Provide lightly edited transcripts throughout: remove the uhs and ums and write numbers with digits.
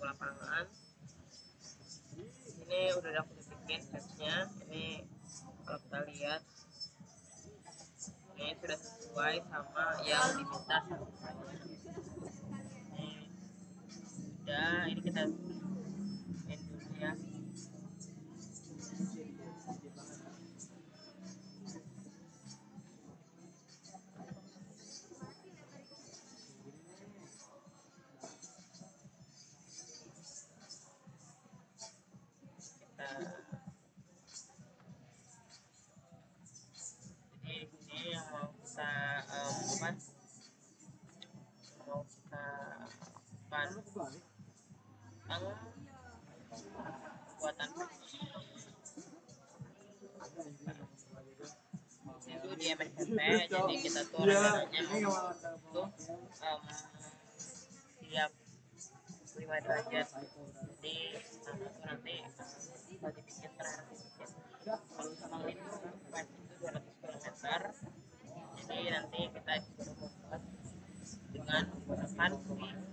lapangan. Ini udah aku bikin capsnya. Ini kalau kita lihat ini sudah sesuai sama yang diminta sasarannya. Ini kita main dulu ya. Jadi ini yang mau kita buatan itu di MSP. Jadi kita tuh rencananya mau itu tiap 5 derajat. Jadi sana tuh nanti kita dibikin terakhir. Kalau sama itu flight itu 200 km. Jadi nanti kita disuruh membuat dengan menggunakan luar ini.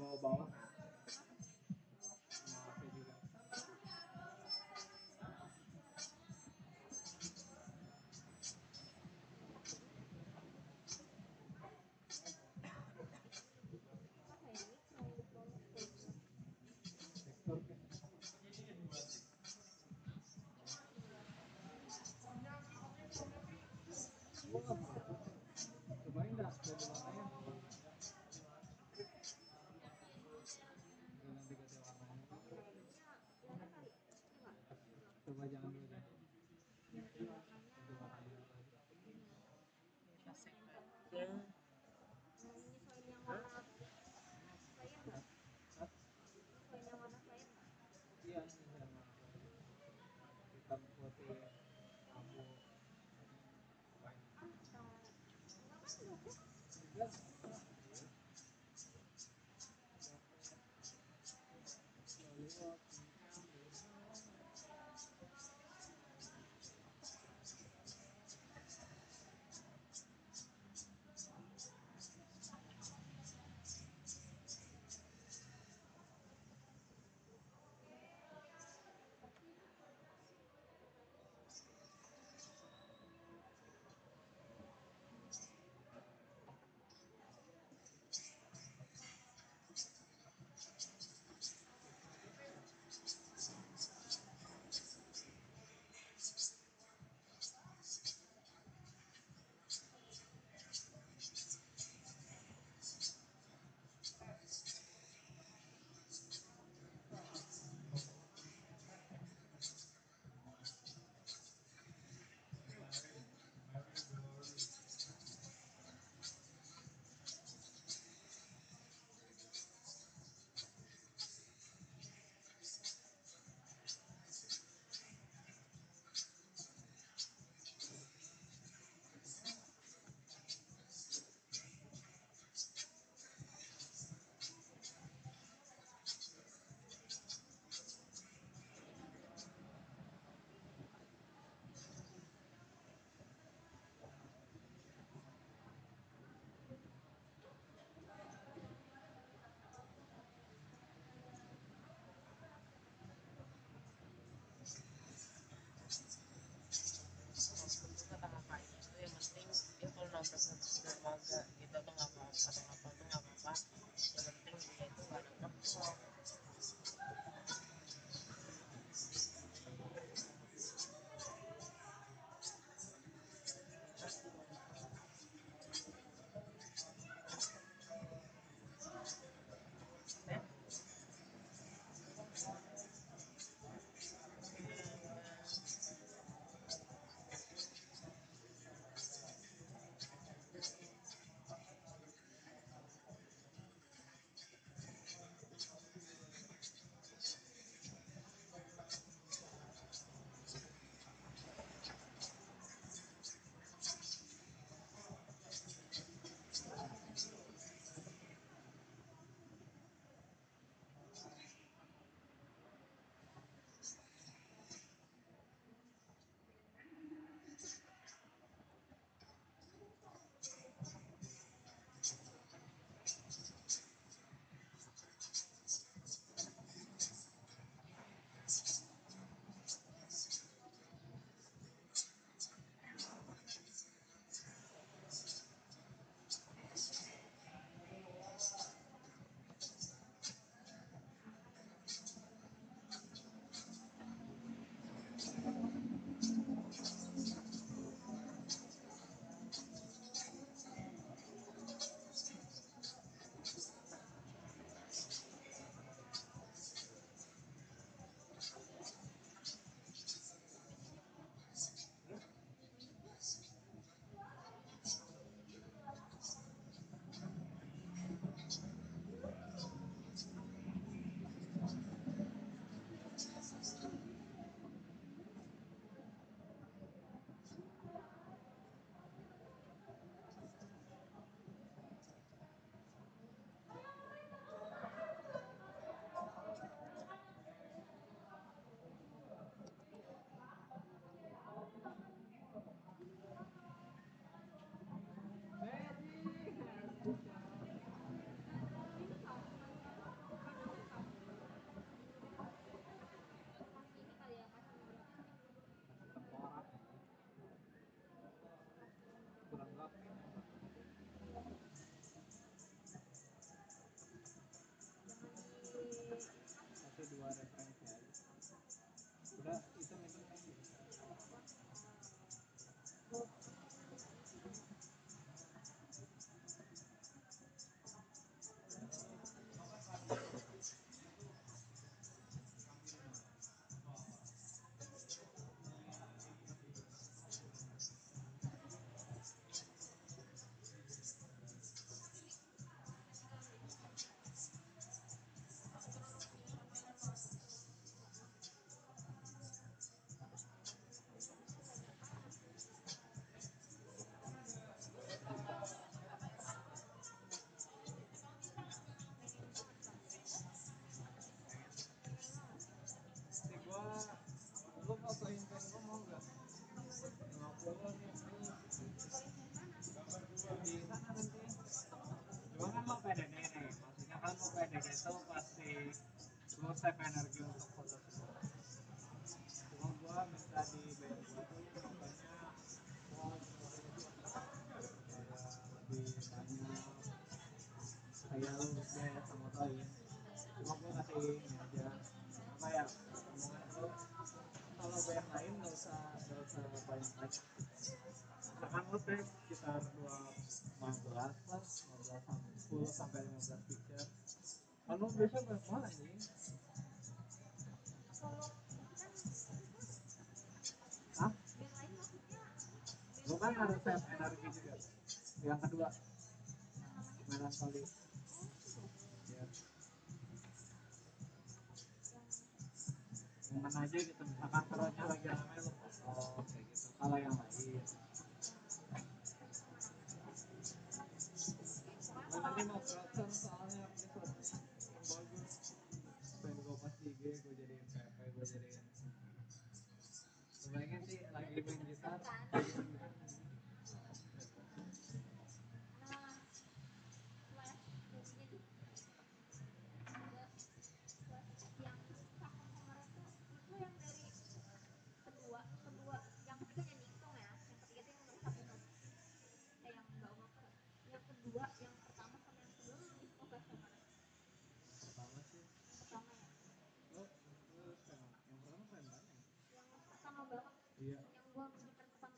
bawah-bawah. Maaf ya juga. Sektor kan. Cobain dah dari warnanya. lu save energi untuk foto semua. Cuma gua minta di band gua tuh fotonya lebih banyak kayak lu biasa sama motoin. Cuma gua kasih ini aja apa ya omongan lu kalau band lain nggak usah banyak banyak. Misalkan lu take sekitar 15 lah, 10 sampai 15 picture. Kalau biasa banyak banget nih. Hah? Lu kan harus save energi juga. Yang kedua, melankoli. Ya. Yang mana aja gitu, misalkan keronya lagi rame lu foto kayak gitu. Kalau yang lain, lu nanti mau crowdfund soalnya episode yang bagus. Pengen gue pas di IG, gue jadiin PP, gue jadiin. Kebayangin sih lagi main gitar. Pertama sih, lo yang pertama keren banget. Iya.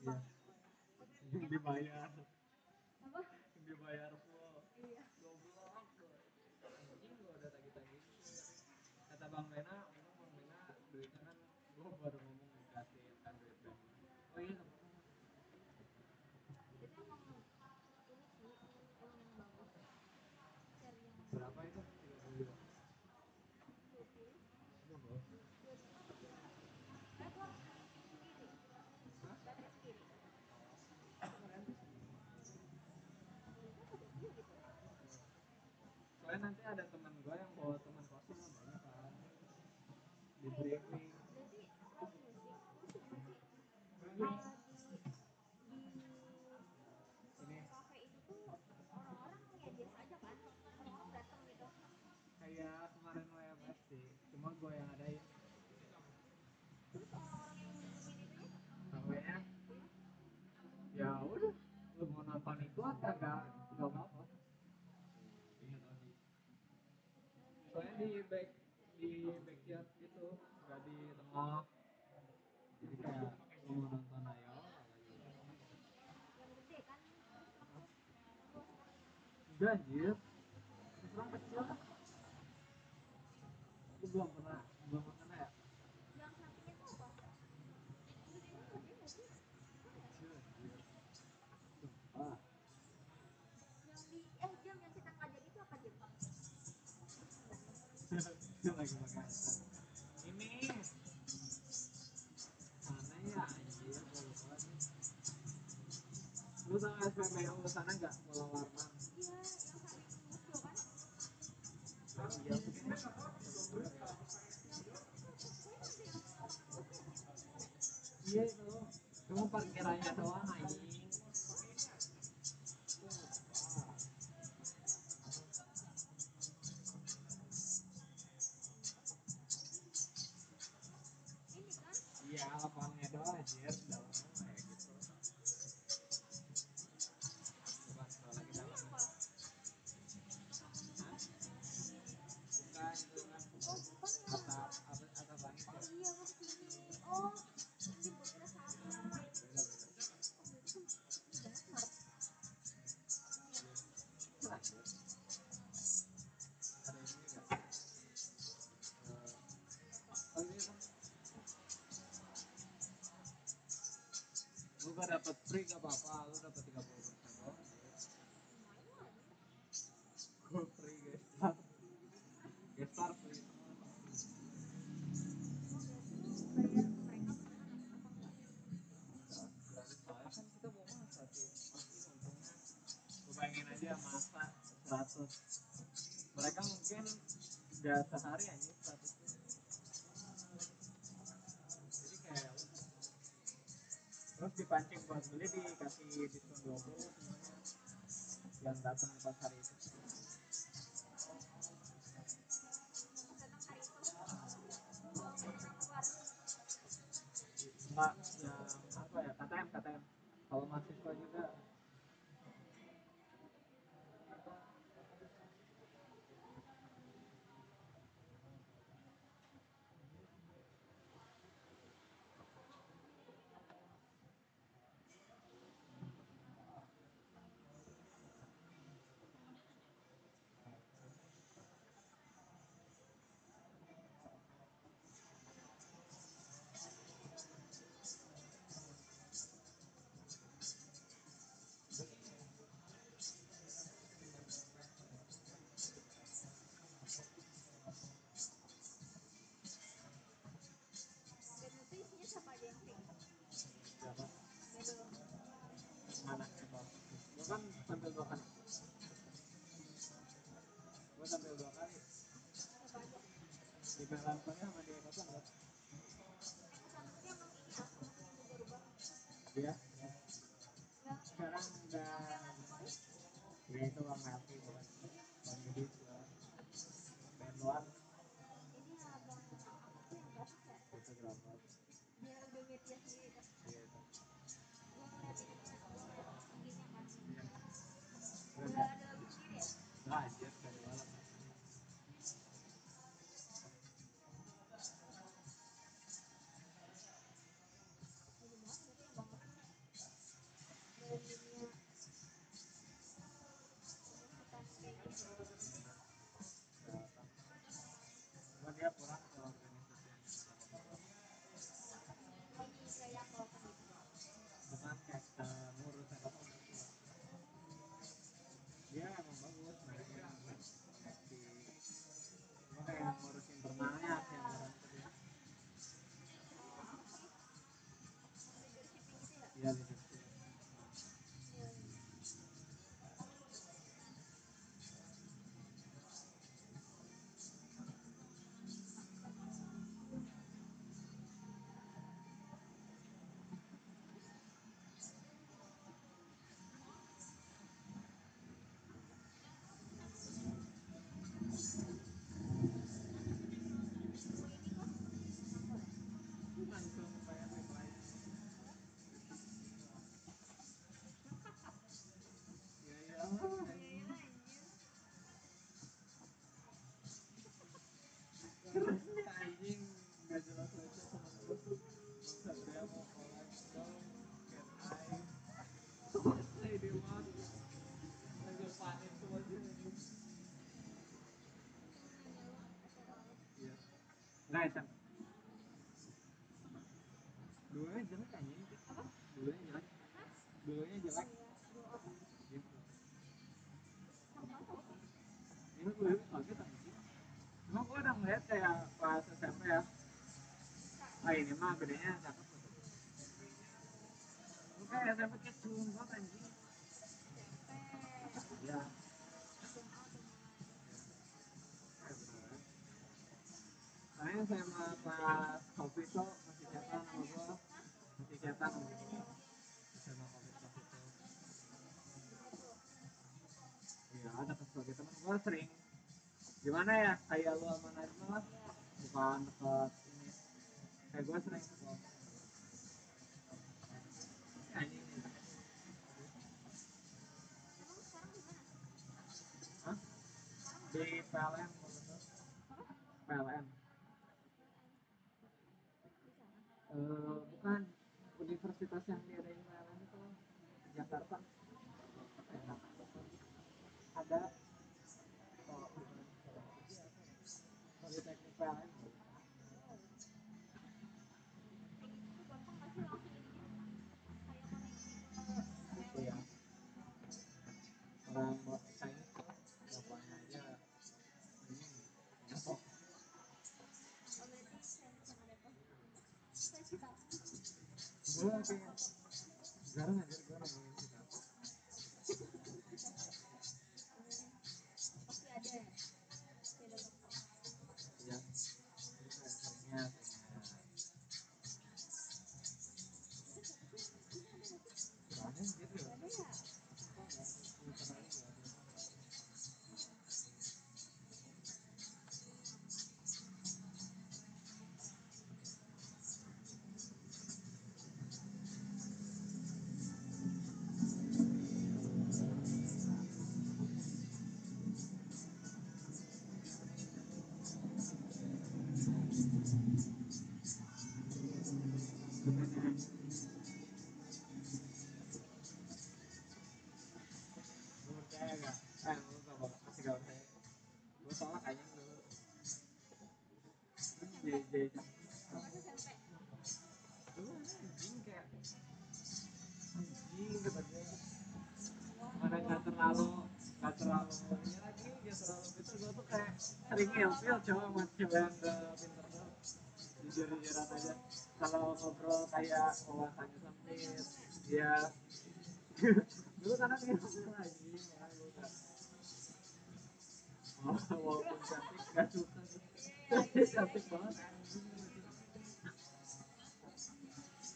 Iya. Yang dibayar. Yang dibayar full. Goblok. Anjing gua udah tagih-tagih. Kata Bang Bena, untung Bang Bena duitnya kan gua baru ngomong dikasihin kan duit band. Oh iya enggak apa-apa. Berapa itu? 30 juta. Belum. Hah? Keren. Soalnya nanti ada teman gue yang bawa teman kosnya banyak kan di briefing ini kayak kemarin WFF sih cuma gue yang adain namanya ya udah lu mau nonton itu atau enggak apa-apa soalnya di backyard gitu nggak di tengah jadi kayak lu mau nonton ayo enggak anjir kurang kecil lah aku belum pernah ya kecil anjir sumpah lagi pakai ini mana ya anjir gue lupa nih lu tau SPP yang lu sana nggak Pulau Warman iya mungkin iya itu cuma parkirannya doang anjing iya lapangannya doang anjir dalamnya kayak gitu bukan kalau lagi dalam bukan itu kan atap langit ya beda ada ini nggak oh ini kan lu gak dapet free gak apa-apa lu dapet 30% doang gue free gestar free gratis soalnya kan kita mau masak sih pasti untungnya gue bayangin aja masak 100 mereka mungkin gak sehari aja 100 jadi kayak terus dipancing buat beli dikasih diskon 20 semuanya yang datang pas hari itu Pak yang apa ya, KTM. Kalau mahasiswa juga siapa mana coba. Gue kan sambil 2 kali. Gue sambil 2 kali. Di Belantarnya sama di Kosan kan? Iya. Sekarang udah ya itu bang Melki bukan bang Yudi band luar fotografer. Iya itu. Nah, anjir dari malam. Cuma dia kurang ke organisasi bukan kayak ngurus apa dia emang bagus mainnya di cuma kayak ngurus internalnya yang kurang ke dia. Iya leadership. Langsung kayak reply ya ya anjing nggak jelas aja temen gue Satria mau collab dong can I di mas lagi panik tuh aja anjing. Iya nggak SM dulunya jelek anjing dulunya jelek dulunya jelek gitu ini gue kaget anjing cuma gue udah ngeliat kayak pas SMP ya ah ini mah gedenya cakep gue kayak SMP kayak culun banget anjing ya soalnya sama pas covid tuh masih chatan sama gue masih chatan sama gue sama covid pas itu iya ada pas sebagai temen gue sering gimana ya kayak lu sama Najma lah bukan deket ini kayak gue sering ketemu anjing hah di PLN PLN bukan universitas yang diadain PLN itu di Jakarta enak ada oh bukan Politeknik PLN itu ya orang buat Chinese tuh bapaknya aja ini nyesok gue kayak jarang aja gue ngomongin kita ya seringnya soalnya gitu ya JJ dulu anjing kayak anjing kata gue mana nggak terlalu ini lagi nggak terlalu gitu gue tuh kayak sering ilfil coba sama cewek yang gak pinter tuh jujur-jujuran aja kalau ngobrol kayak wawasannya sempit dia dulu kadang ilfil lagi makanya gue gak walaupun cantik gak suka cantik banget anjing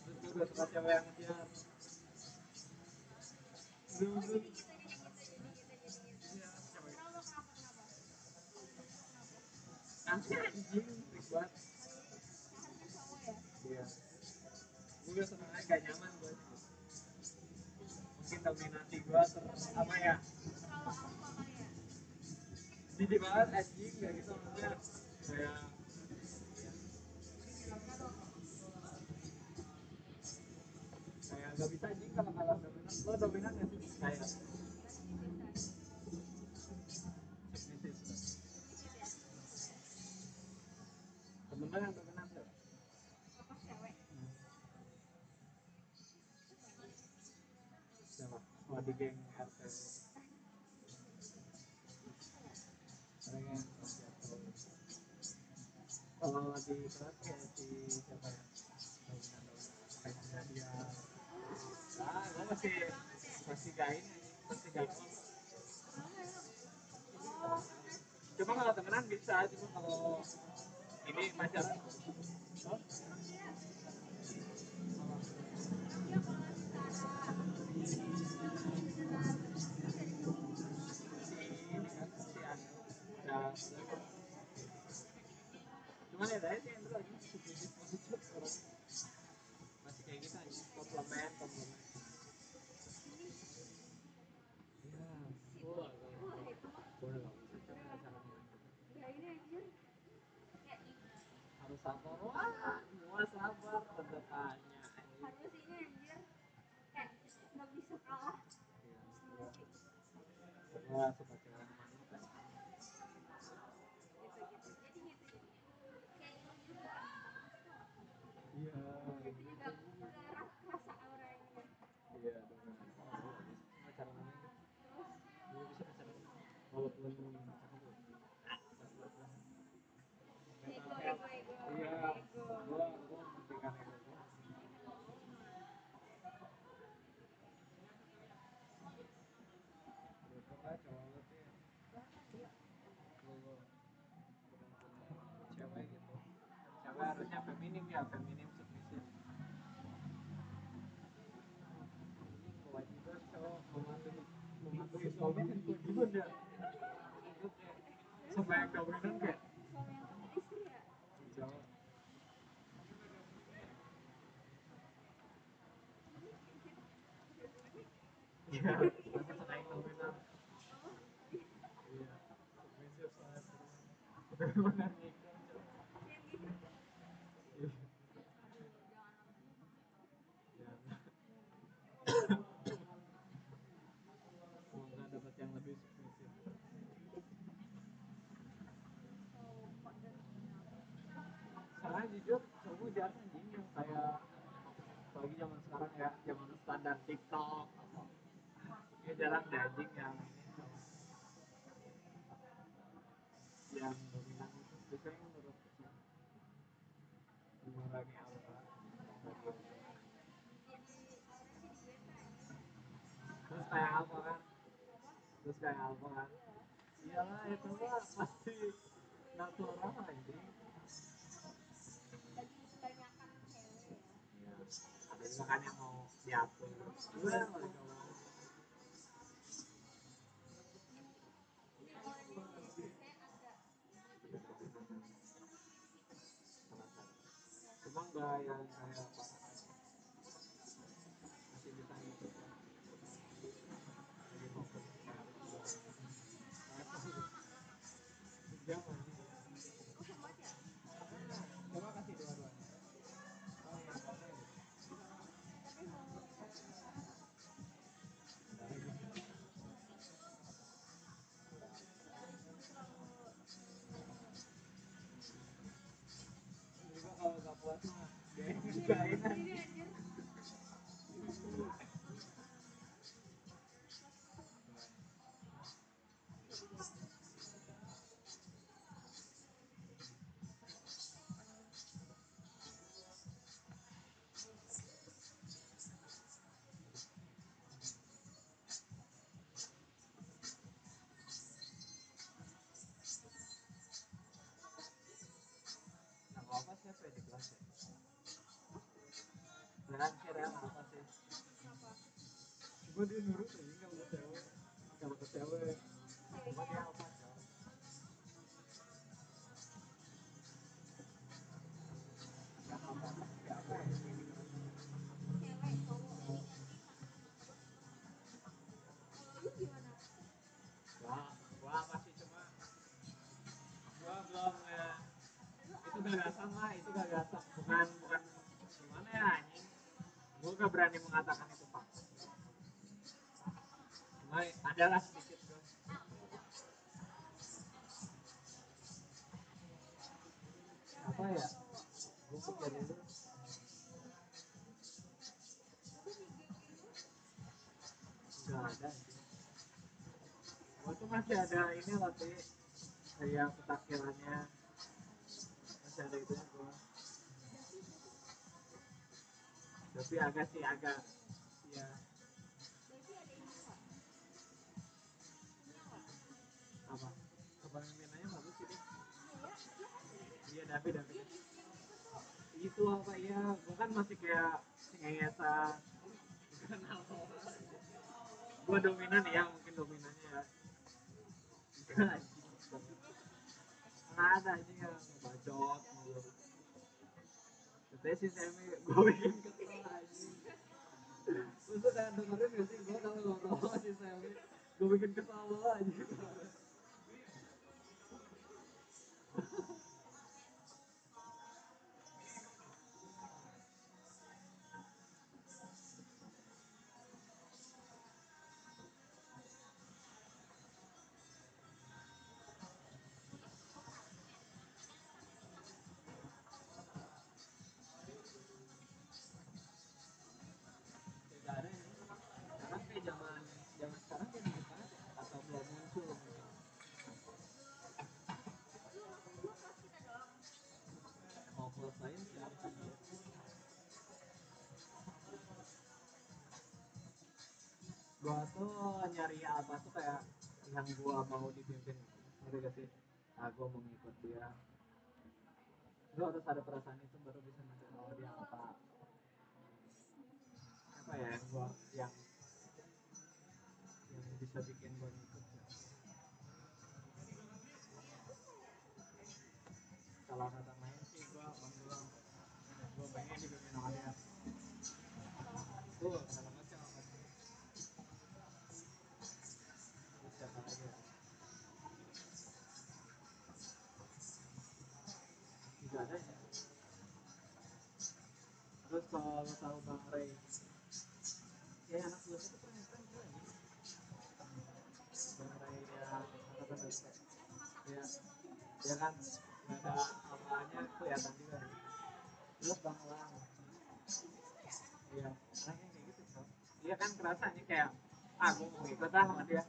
terus gue gak suka cewek yang ngejar dulu nanti anjing freak banget iya gue seneng aja gak nyaman gue mungkin dominasi gue apa ya jijik banget anjing kayak gitu maksudnya kayak kayak gak bisa anjing kalau kalah dominan lo dominan gak sih kayak submissive temen lo yang dominan tuh siapa oh di geng RT ada yang kalau di kelas kayak si siapa ya dominan dia gue masih gain masih gain cuma kalau temenan bisa cuma kalau ini pacaran oh? Ini kan si Anu ya cuman ya dari yang dulu aja masih kayak gitu aja komplement ya boleh boleh lah bisa coba caranya harus sabar wah semua sabar tanda tanya harus ini anjir kayak nggak bisa kalah wah suka cewek yang manis kan iya rasa auranya iya dengan pacaran namanya dia bisa pacaran walaupun iya gua mementingkan ego gua betul lah cowok lu tuh lu cewek gitu cewek harusnya feminim ya feminim submissive kewajiban cowok mematuhi suami kan kewajiban ya itu kayak sama yang dominan kayak cowok iya masa sama yang dominan iya submissive soalnya bener nikah iya semoga dapat yang lebih submissive soalnya jujur cowok jarang anjing yang kayak apalagi zaman sekarang ya zaman standar TikTok ya jarang deh anjing yang dominan itu biasanya menurut mengurangi aura terus kayak apa kan terus kayak apa kan iyalah itu mah pasti natural anjing ya ada juga kan yang mau diatur gue yang paling gak mau cuma gak yang kayak masih bisa ngikut lah lagi fokus jangan coba kasih dua-duanya oh iya boleh puas mah dia yang ngerjain Sendiri anjing. anjir. Nah, apa siapa ya di kelas ya? Rehan sih, Rehan apa sih? Kenapa? Cuma dia nurut aja kalau ke cewek cuma dia apa cowok? Yang apa siapa ya? Cewek, cowok. Kalau lu gimana? Gua apa sih cuma gua belum ya itu gagasan lah itu gagasan bukan gimana ya anjing gua gak berani mengatakan itu pak cuma adalah sedikit gua apa ya gua pikir dulu nggak ada anjing. Gua tuh masih ada ini loh sih kayak petakhirannya masih ada itu gua tapi agak sih agak ya Berarti ada ini nggak? Punya nggak? apa kepemimpinannya bagus sih dia Iya ya, dia kan iya David dia David di yang ikut tuh. itu apa ya gua kan masih kayak cengengesan kenal gua dominan ya mungkin dominannya ya enggak anjing nggak ada anjing yang bacot mulu katanya si Semi gua bikin kesel anjing lu tuh kayak dengerin gak sih gua kalau ngobrol sama si Semi gua bikin kesel mulu anjing tidak ada yang sekarang kayak zaman zaman sekarang kayak gitu kan atau belum muncul mungkin Lu maksud gua kelas kita doang. mau kelas lain siapa sih dia gua tuh nyari apa tuh kayak yang gua mau dipimpin ngerti gak sih ah gua mau ngikut dia gua harus ada perasaan itu baru bisa ngasih tahu dia apa ya yang gua yang bisa bikin gua ngikut ya. Salah kata main sih gua bilang gua pengen dipimpin sama dia tuh kalau nggak sih apa sih terus siapa lagi ya tidak ada ya terus kalau lo tahu Bang Ray ya anak gue itu keren keren tuh ini Bang Ray yang angkatan dasar ya ya kan nggak ada apanya kelihatan juga terus Bang Lang iya anaknya kayak gitu so iya kan kerasanya kayak ah gue mau ikut ah sama dia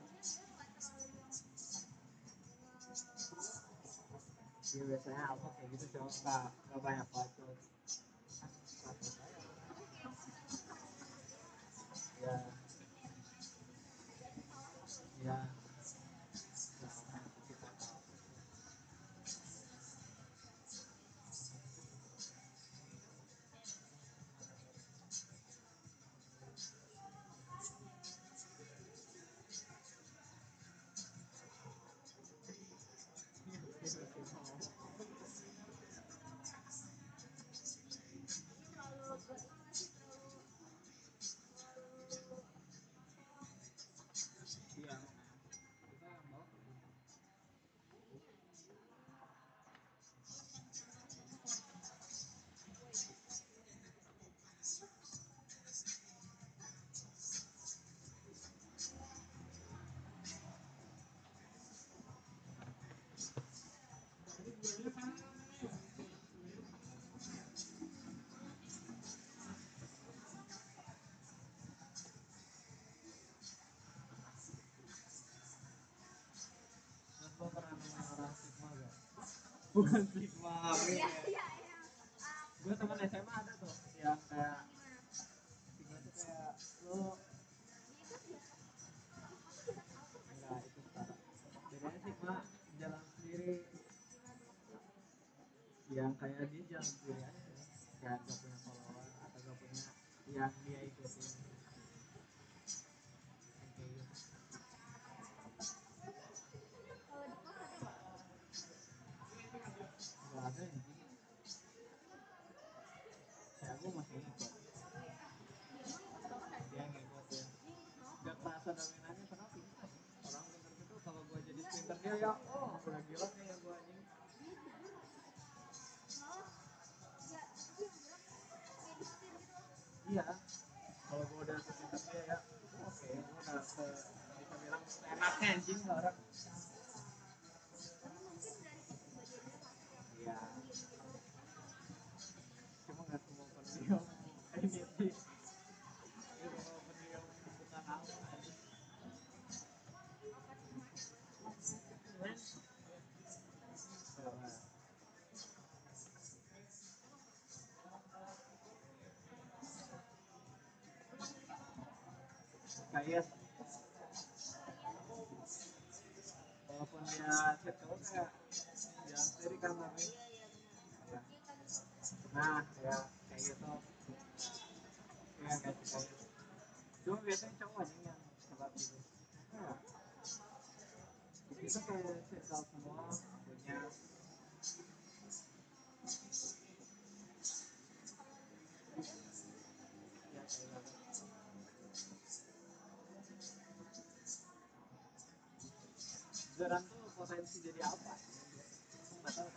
dia biasanya apa kayak gitu so nggak banyak bacot ya ya ya orang yang kita tahu Ini terlalu ini nggak sih terlalu iya bukan stigma Iya, ya. iya, iya. Gue teman SMA ada tuh yang kayak Gimana? stigma tuh kayak lo Dia itu biasa. Aku biasa tahu kan. enggak itu setara. Bedanya stigma jalan sendiri, Gimana tuh maksudnya? yang kayak dia jalan sendiri aja, kayak gak punya follower atau gak punya yang dia ikutin. Yang kayak gitu. Kalau di kos ada nggak? Gak ada yang gitu. Ya aku masih ikut. Dia mah ikut banget aja. Dia ngikutin. Dia ikut banget. Gak kerasa dominannya karena pintar. Orang pintar gitu kalau gue jadi pintar dia ya, oh udah gila nih ya gue anjing. Dia jujur malah dia itu yang bilang instir gitu loh. Iya. Kalau gue udah sepintar dia ya, oke, gue udah bisa bilang enaknya anjing lah orang. Tapi mungkin dari kepribadiannya masuk yang Iya. pendiam gitu. Cuma nggak semua pendiam ini sih. Nggak semua pendiam bukan apa anjing. Apa cuma Cuman Karena kayak walaupun dia circle kayak jalan sendiri kan tapi iya iya benar. ya. Dia kan Nah ya kayak gitu ya kayak gitu. Cuma biasanya cowok anjing yang telat gitu. Nah, itu kayak circle semua punya ya kayak gitu. Zeran tuh potensi jadi apa? Nggak tahu.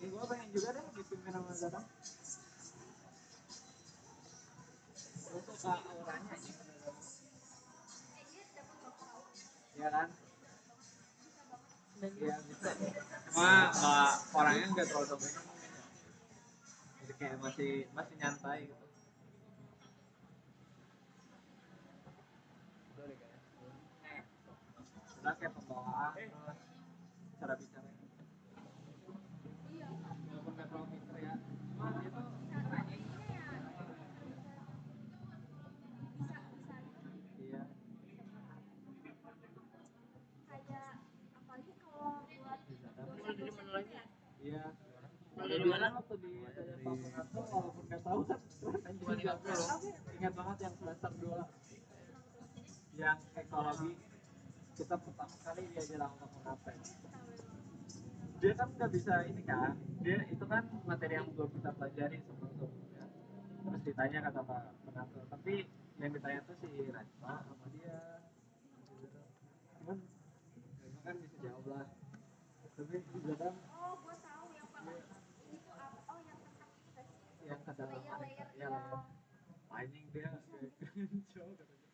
Gue pengen juga deh dipimpin sama Zeran. Gue suka auranya aja bener-bener. dia dapat banget tahu. Ya kan? Bisa banget. dan Iya bisa. Cuma nggak orangnya nggak terlalu dominan mungkin ya. Jadi kayak masih masih nyantai gitu. Udah deh kayaknya. Udah kayak pembawaan terus cara bicara. Iya. Walaupun nggak terlalu pinter ya. Cuma dia tuh Cara anjing. ininya ya cara bicara bisa bisa gitu. Iya. Kayak apalagi kalau buat Bisa kan? mulai dari dosen-dosen mana gitu lagi ya. Iya. mulai Dari dari mana waktu di Pamunato walaupun nggak tahu kan anjing 250 apa ya? Ingat banget yang semester 2 Kenapa tuh? yang ekologi kita pertama kali diajar untuk mengapel. Dia kan nggak bisa ini kan, dia itu kan materi yang belum kita pelajari sebelumnya. Terus ditanya kata Pak Penato, tapi yang ditanya tuh si Rajma sama dia. Cuman Rajma kan bisa jawab lah. Tapi Zadam Oh, gue tahu yang pak ini tuh apa? Oh, yang tentang ini gak sih? yang kedalaman Layer-layer ya ya. anjing dia kacau katanya.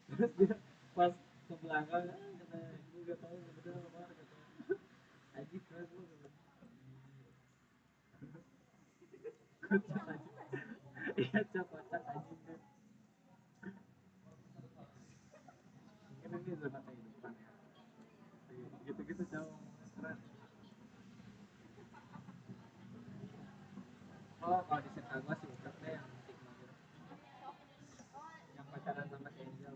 Terus dia pas ke belakang katanya gue gak tahu sebenarnya apa kata anjing keren lu kocak aja iya cak kocak anjing dia mungkin ini zona kehidupan ya gitu-gitu jauh keren. Oh kalau di Chicago sih udah deh yang stigma gitu Oh, yang pacaran sama si Angel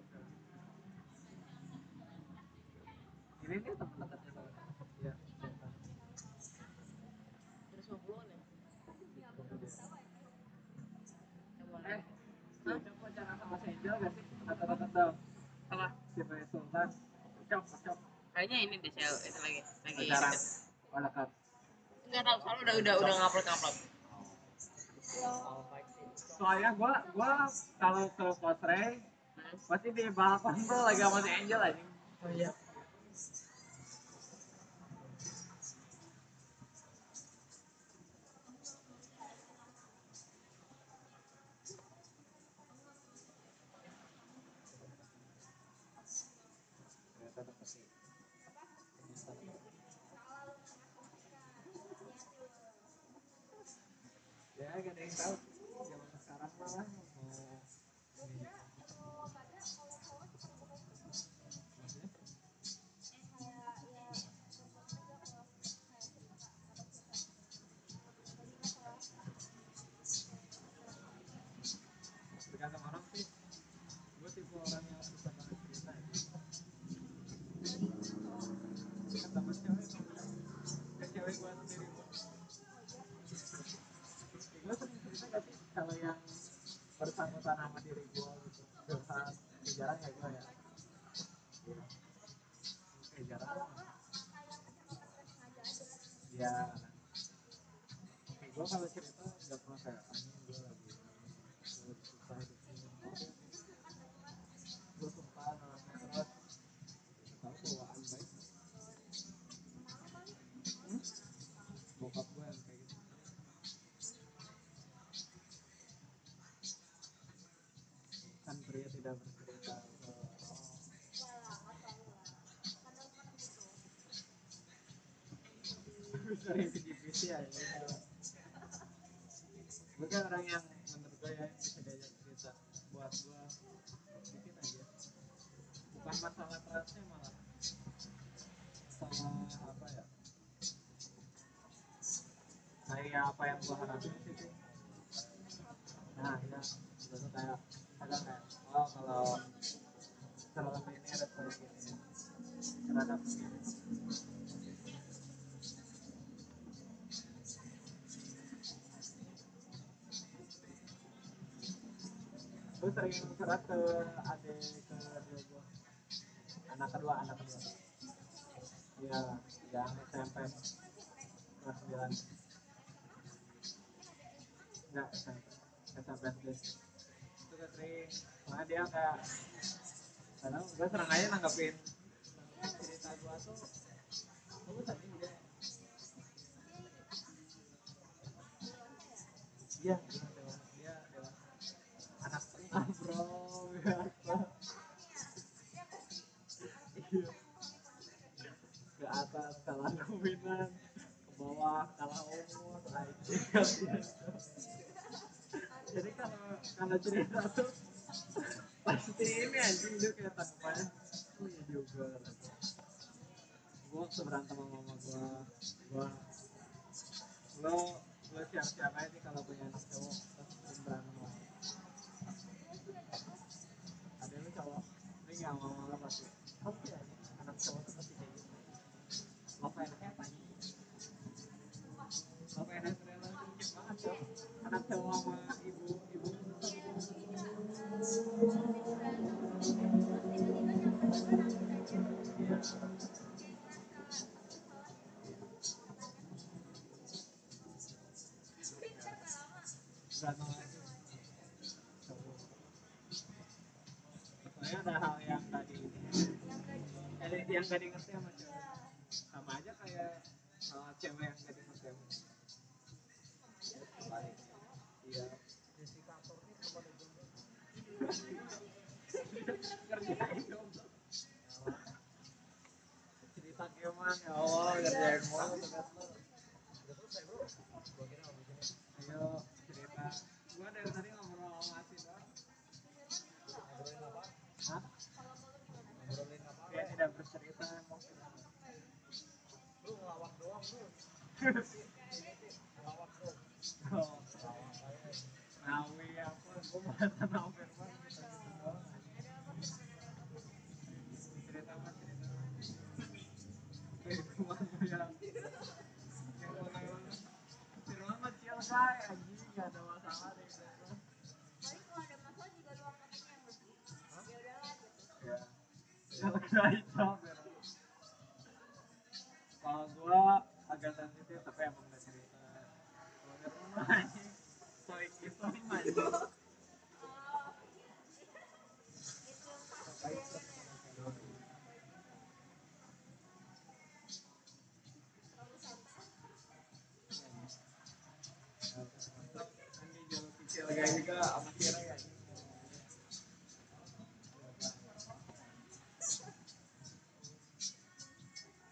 ini nih teman dekatnya sama ya Sultan. 150 kan ya ya gue belum tahu aja. yang mana Eh hah Ucap pacaran sama si Angel gak sih? Kata-kata dong apa si Pak Sultan Ucap kayaknya ini deh saya itu lagi pacaran deket. oh dekat Nggak tahu soalnya udah ngupload soalnya gua kalau ke Kosre pasti di balkon tuh lagi sama si Angel aja oh iya ternyata deket sih ya gak ada yang tahu zaman sekarang malah mau Gue kira kalau pada kalau cowok suka ngebohong tuh maksudnya kayak ya contohnya aja kalau kalau yang bersangkutan sama diri gue gitu curhat jarang ya gue ya. Iya. Oke jarang. Ya. Oke gue kalau cerita nggak pernah kayak anjing gue lagi susah hidup ini. Gue sumpah orangnya terus tahu bawaan baik. Bokap gue yang kayak gitu. Kan pria tidak bercerita. Sering divisi aja. Gue kan orang yang menurut gue ya bisa diajak cerita buat gue dikit aja. Bukan masalah kerasnya malah masalah apa ya? Kayak apa yang gue harapin sih. Nah ya, itu kayak kadang kayak oh kalau selama ini ada kayak gini terhadap ini. Gue sering curhat ke adik kedua gue, anak kedua ya yang SMP kelas 9 enggak SMP SD itu kan sering soalnya dia kayak kadang gue serang aja nanggepin cerita gue tuh bagus aja dia iya dia dewasa anak tengah bro biasa iya ke atas kalah dominan ke bawah kalah umur aja jadi kalau cerita tuh pasti ini anjing dia kayak tanggapannya oh iya juga gue waktu berantem sama mama gue lo siap-siap aja sih kalau punya anak cowok terus berantem lagi ada lu cowok ini nggak mau malah pasti oke ya anak cowok tuh pasti kayak gitu lo pengen apa nih lo pengen relationship banget cowok anak cowok sama ibu iya berantem lagi cowok soalnya ada hal yang tadi yang gak di ngerti sama cewek sama aja kayak cewek yang gak di ngerti sama baik iya desikatornya kepada jomblo kerjain dong cerita keman ya Allah kerjain mulu tugas lo udah selesai bro gua kira ngomong sini ayo cerita gua dari tadi ngobrol sama Asin doang ngobrolin apa? Hah? Ngobrolin apa? Dia tidak bercerita emang lu ngelawak doang bro ngelawak bro oh nawi apa gua bahasa nawi firman gitu doang cerita apa cerita itu mah yang mana Firman mah chill guy anjing gak ada masalah deh Tapi kalau ada masalah juga luang waktunya yang lebih. Ya udahlah gitu. ya ya lagi coba kalau gua agak sensitif tapi emang gak cerita kalau Firman mah anjing stoik gitu anjing Oh, itu pasti ya kan ya. Terlalu santai. nanti jalur kecil kayak juga sama kira ya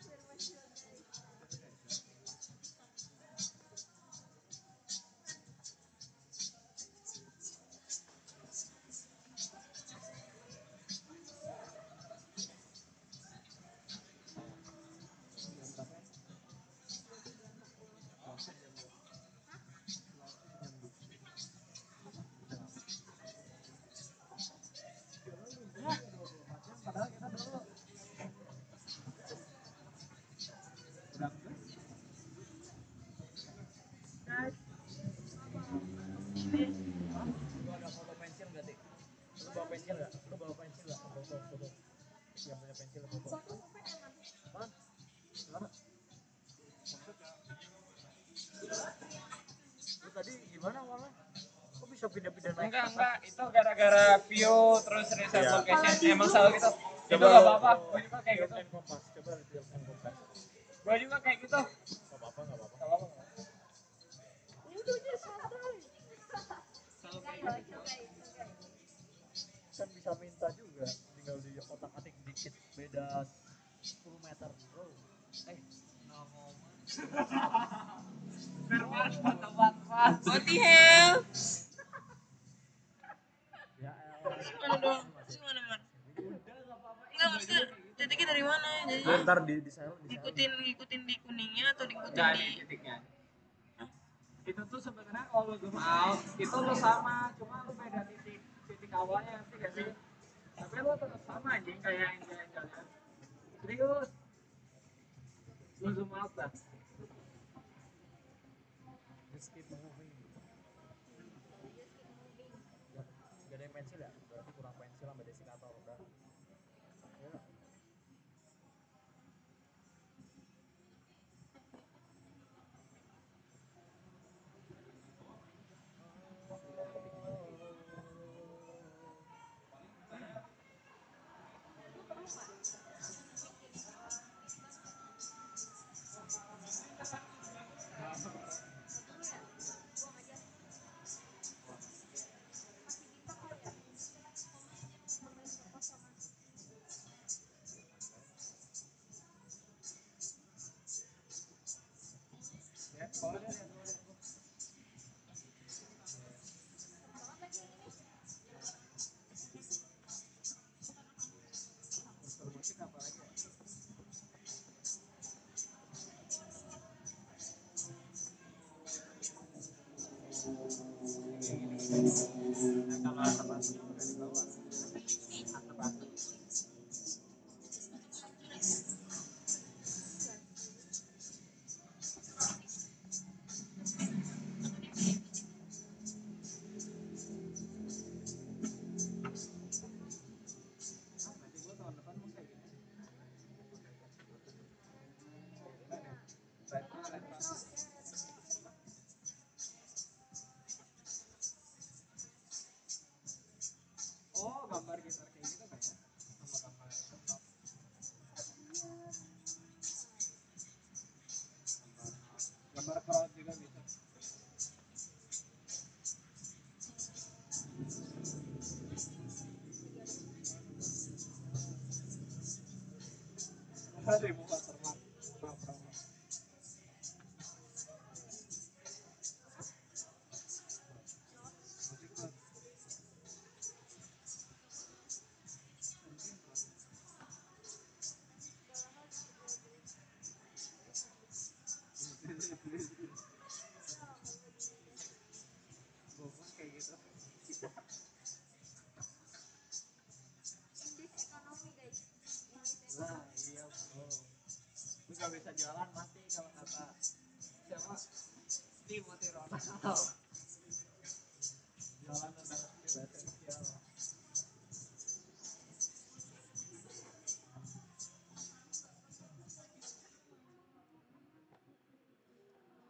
Firman Syugai. jam berapa? Hah? Jam 2. bisa pindah-pindah naik Enggak, itu gara-gara view terus reset Iya. location emang selalu gitu. Itu Coba gak lo- apa-apa, gue juga kayak gitu. Real-time Kompas. Coba real-time Kompas. Gue juga kayak gitu. Gak apa-apa, gak apa-apa. Gak apa-apa. Udah santai. Selalu Coba kayak yo, gitu. coba. Kan bisa minta juga, tinggal di otak-atik dikit, beda 10 meter bro. Nggak ngomong. Bermas mantap. What the hell? Ya elah. Gimana dong? Terus gimana, Mar? Udah gak apa-apa. Enggak, maksudnya titiknya dari mana? Jadi Ntar di silent, di silent. ngikutin di kuningnya atau ngikutin Enggak di di titiknya. Itu tuh sebenarnya kalau lu zoom out, itu lu sama, cuma lu beda titik awalnya ngerti gak sih? Tapi lu tetap sama anjing kayak angle-angle-nya. Serius. Lu zoom out dah. Just keep moving. Gak ada yang pensil ya? Berarti kurang pensil sama desikator udah. Ya. Ya, kalau ada lihat. Musik apa lagi ya? Nah, kalau atap-atap udah di bawah. Atap-atap. Nanti gua tahun depan mau kayak gini. Oh, gambar gitar kayak gitu kan ya? Sama gambar laptop. Gambar crowd juga bisa. Ada muka termak. Bagus kayak gitu. Indeks ekonomi guys. Indeks Lah, ekonomi. iya bro. Lu gak bisa jualan mati kalau kata siapa? Timothy Ronaldo. Jualan adalah skill esensial.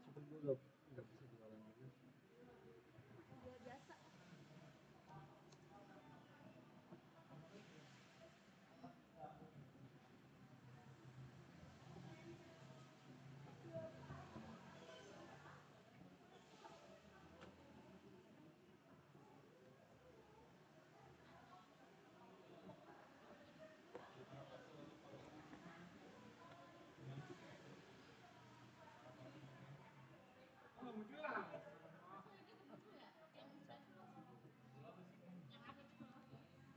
Cuma gue gak bisa jualan juga. Jual jasa.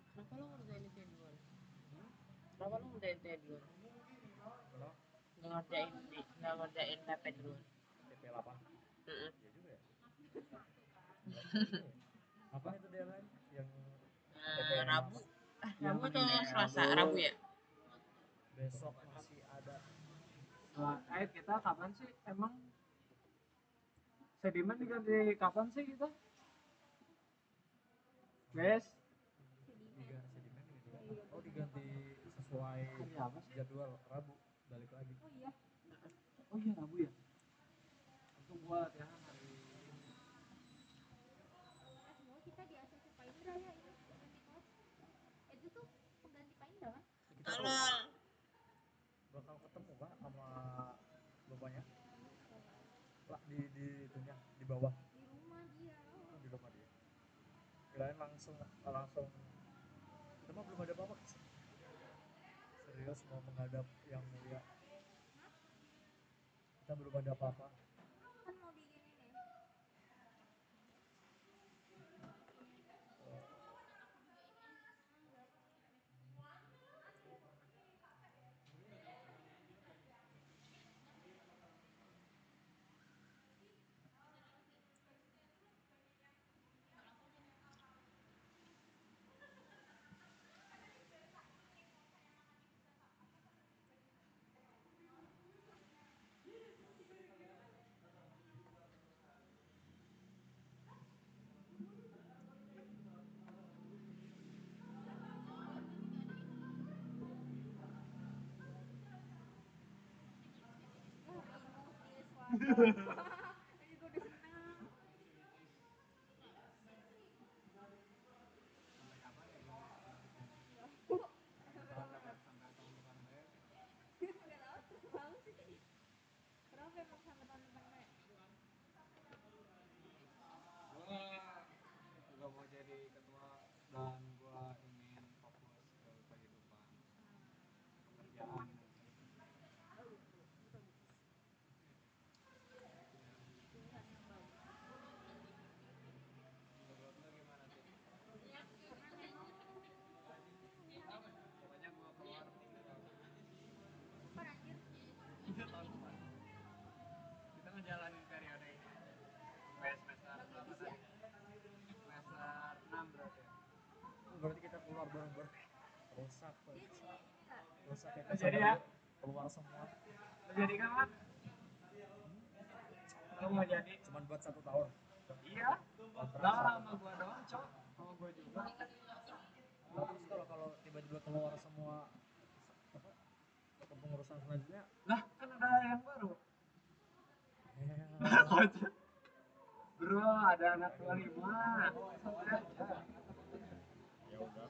Kenapa lu ngerjain itu duluan? Kenapa lu ngerjain itu duluan? Nggak ngerjain TP duluan. TP8. Heeh. Iya juga ya. Apa itu deadline yang Rabu. Rabu atau Yang Selasa? Rabu. Rabu ya? besok masih ada? Nah, kita kapan sih emang sedimen diganti kapan sih kita? Guys, Diganti sesuai hari apa sih? jadwal Rabu balik lagi. Oh iya. Oh iya Rabu ya. Untung gua latihan hari tolol. bakal ketemu Pak sama bapaknya lah di itunya di bawah di rumah dia. di rumah dia kirain langsung kita mah belum ada apa-apa serius mau menghadap yang mulia kita belum ada apa-apa Kan mau di ini nih. Ya bingung dia swasta. Tadi gue udah seneng. Nggak tahu terbang sih. Kenapa emang sampai tahun depan Mei? Gua mau jadi ketua dan gua ingin fokus ke kehidupan pekerjaan. Pilihan yang bagus. Menurut lu gimana sih? Karena memang Pokoknya gua keluar kapan anjir? tahun depan. Kita ngejalanin periode ini sampai semester berapa Bagus ya. tadi? Semester 6 berarti ya. berarti kita keluar bareng-bareng rusak Dia jadi ini nggak? rusak ya Jadi ya, keluar semua lu jadi kawan? Lu mau jadi? cuman buat 1 tahun Iya. Lah sama gua doang, Cok. Sama gua juga. nah, terus kalau tiba-tiba keluar semua apa kepengurusan selanjutnya Lah, kan ada yang baru. ya, Kocak. Bro, ada anak 25. Santai aja. ya udah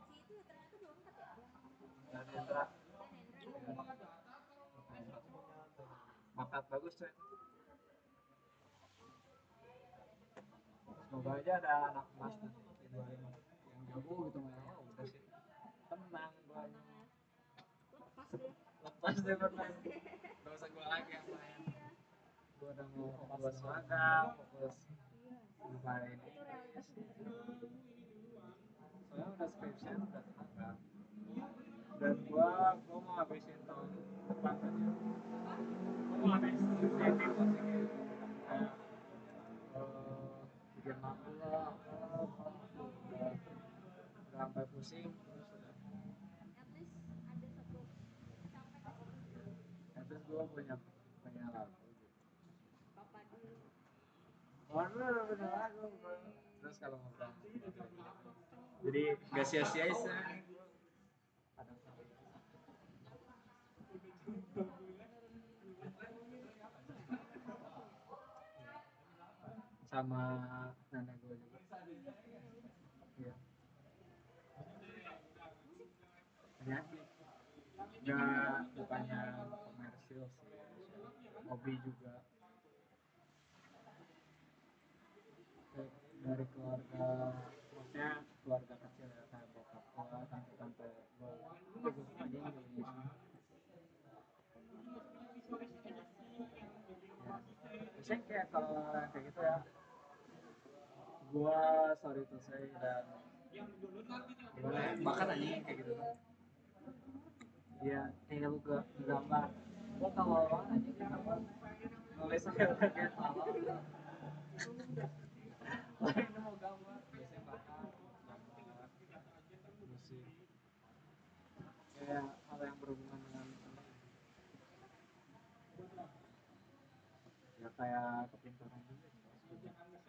Si itu ternyata 24 ya? Dan Hendra Dan Hendra. bakat bagus coy. Semoga aja ada anak emas nanti di 25 yang jago gitu mainnya. Oh, udah sih. Tenang gua. Tenang ya. Lepas deh. Lepas deh bermain. Lepas deh. Gak usah gua lagi yang main. Iya. Gua udah mau fokus magang, fokus Iya. ngapain. Itu realitas juga sih. Soalnya udah skripsian, udah magang. Dan gua mau habisin tahun depan kan ya. Gua mau habisin di posisi kayak bikin lagu lah apa udah sampai pusing terus udah At least ada satu sampai ke situ. terus gue punya lagu gitu. Papa dulu. Waduh punya lagu bro. Terus kalau ngobrol jadi gak sia-sia sih kadang sama nenek gue juga iya Musik. penyanyi nggak bukannya komersil sih hobi juga dari keluarga maksudnya keluarga kecil ya kayak bokap gua tante-tante gua gue semua aja yang di Indonesia ya. Kayak kalau kayak gitu ya gua sorry to say dan gimana ya bahkan anjing kayak gitu kan iya kayak lu gambar gua kalau anjing apa nulis aja udah kayak salah ini mau gambar biasanya bakar gambar musik kayak hal yang berhubungan dengan seni ya kayak kepintaran juga misalnya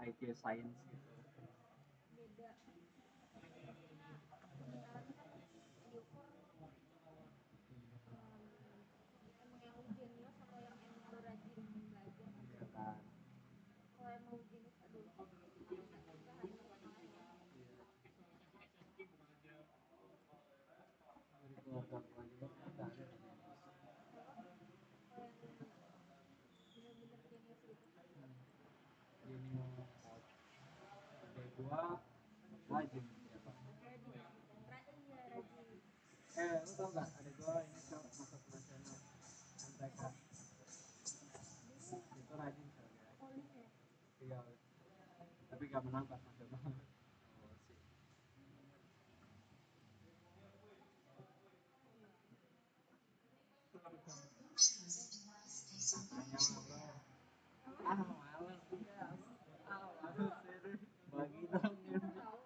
IQ science gitu Beda. Kepintaran kan diukur emang yang lu jenius atau yang emang lu rajin belajar. ya kan Adek gua rajin siapa? Iya rajin. Lu tau gak adek gua ini cowok masuk nasional MTK itu rajin soalnya. Polling ya. Iya, tapi gak menang pas nasional. Males juga. Males ini. Bagi dong ini. Tahu.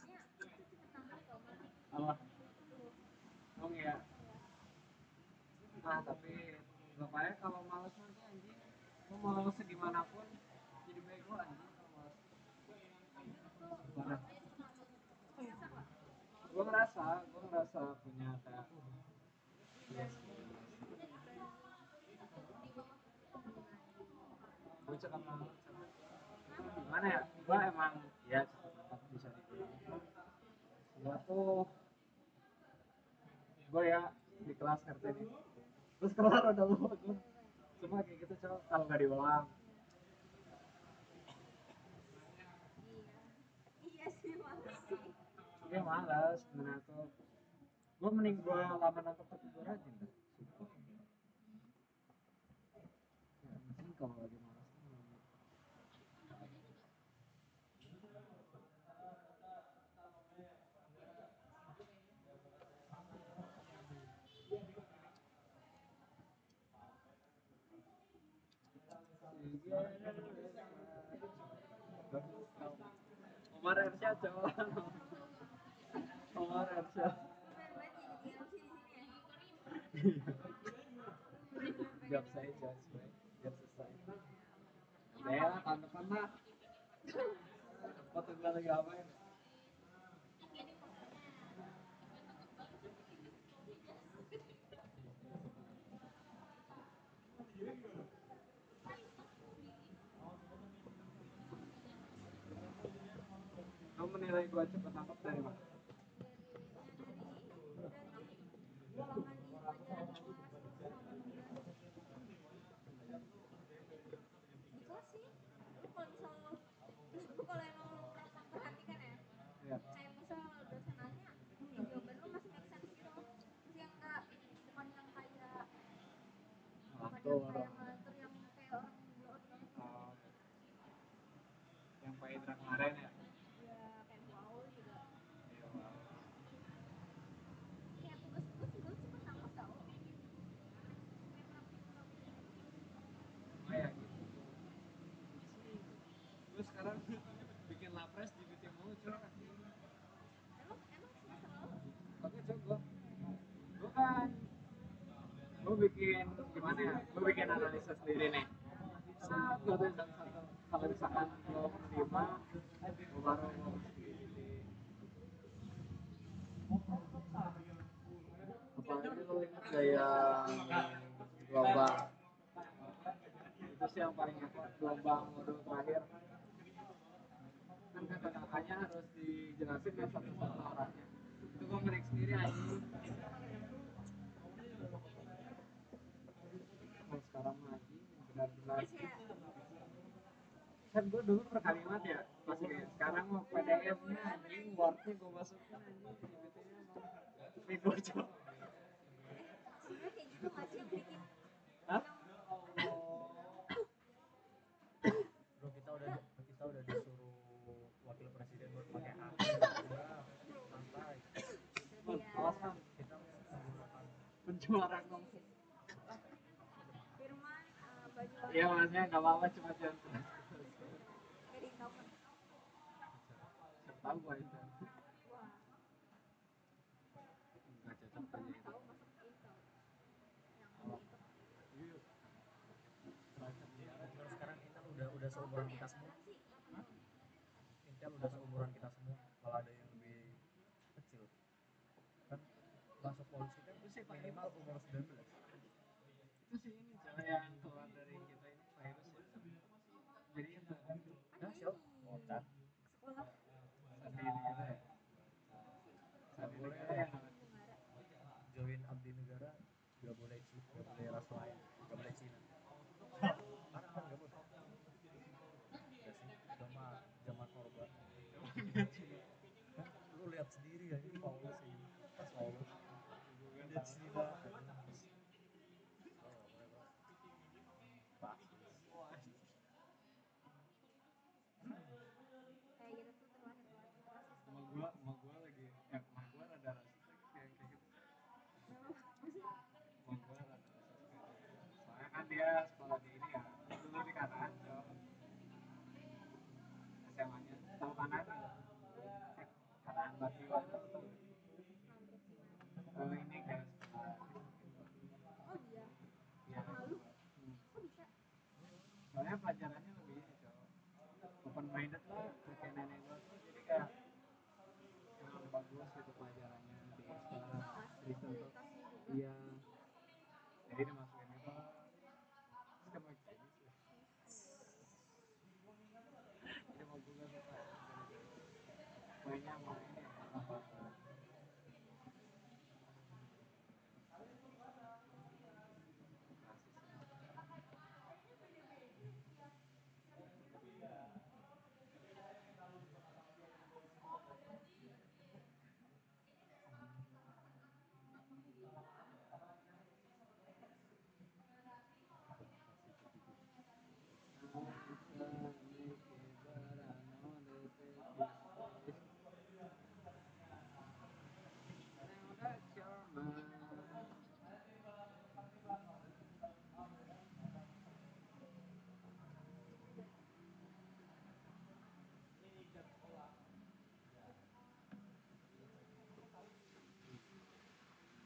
Ya itu cuma nangkap tau malah. Allah, Tuh. dong ya. Tapi bapaknya kalau males nanti anjing, lu mau segimanapun jadi bego anjing kalau males. Parah. Gue ngerasa punya kayak gue cakap banget gimana ya, gue emang ya cepet bisa dibilang gue tuh gue ya di kelas RT nih terus kelar udah lupa gue cuma kayak gitu cowok kalau gak diulang Iya sih malas sih. dia malas sebenarnya tuh gue mending gue lama nangkep tapi gue rajin dah ya mungkin kalau lagi malas Omar Ersyad cowok Omar Ersyad jam saya jam selesai saya tahun depan mah foto gue lagi ngapain kamu menilai gue cepet nangkep dari mana? Ulangan di pelajaran kelas sama 16 di kelas sih. Lu kalau misal lu kalau emang lu memperhatikan ya Iya. kayak misal dosen nanya jawaban lu masih make sense gitu terus yang enggak bukan yang kayak Ngelantur. yang kayak orang blow out banget gitu. Yang Pak Indra kemarin ya? Ya kayak Bu Aul juga Iya, wow. kayak tugas-tugas juga cepet nangkep tau Kayak gitu. Gue sekarang bikin lapres di BT Muncul emang semester lalu Oke coba gue kan gue bikin gimana ya gue bikin analisa sendiri nih gue tuh satu kalau misalkan gue menerima gue baru mau masuk di BT apalagi lo inget gaya gelombang itu sih yang paling effort gelombang modul terakhir kan kata-katanya harus dijelasin ya satu-satu orangnya itu gue ngerik sendiri aja kalau sekarang lagi benar-benar kan gue dulu per kalimat ya masih kayak sekarang mau PDF nya anjing wordnya gue masukin anjing GPT-nya tapi gue coba sebenarnya kayak gitu nggak sih yang bikin hah? Bro, kita udah disuruh wakil presiden buat pakai hak. Santai. awas kan Kita menggunakan pencemaran dong Firman baju warna iya maksudnya nggak apa-apa cuma jangan keras kayak di tahu kan siapa tahu gue itu wah nggak cocok aja itu tahu masuk intel yang itu yuk bacot biara Intel sekarang Intel udah seumuran kita semua. Intel udah seumuran kita semua. Kalau ada yang lebih kecil kan masuk polisi kan minimal umur 19. itu sih ini cewek yang keluar dari kita ini virus ya jadi itu Nah, siapa? Ocat. sekolah sandi negara ya Gak sandi boleh negara yang join abdi negara, gak boleh gak boleh ras lain, gak boleh Cina. Parah kan gak boleh. Gak sih, dong Paulus sih pas Paulus dia cerita kayak kita tuh terlahir rasis Sama gua lagi sama gua rada rasis lagi kayak gitu. Sama gua rada rasis kayak gitu. Soalnya kan dia sekolah di ini ya, dulu di Kanaan, SMA-nya tahu Kanaan ya? Kanaan Basiwa itu tahu. Ini kayak sekolah oh dia ya. malu Hmm. kok bisa Soalnya pelajarannya lebih ini cowok open minded lah kayak nenek gua tuh jadi kayak emang bagus gitu pelajarannya di sekolah Kristen tuh fasilitasnya juga iya jadi dimasukin itu kan make sense ya jadi mau gue gak suka mainnya sama ini apa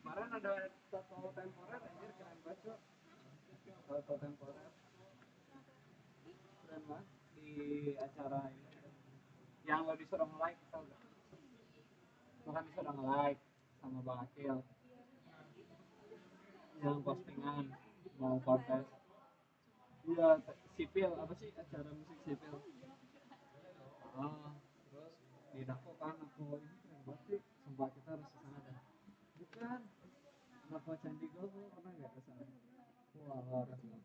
kemarin ada tato temporer anjir keren banget cok tato temporer keren banget di acara ini yang lo disuruh nge-like tau gak lo kan disuruh nge-like sama Bang Akil yang postingan mau kontes iya sipil apa sih acara musik sipil terus di Dako kan aku ini keren banget sih sumpah kita harus kesana dah bukan Dako Candi Gold lo pernah gak kesana wah harus lo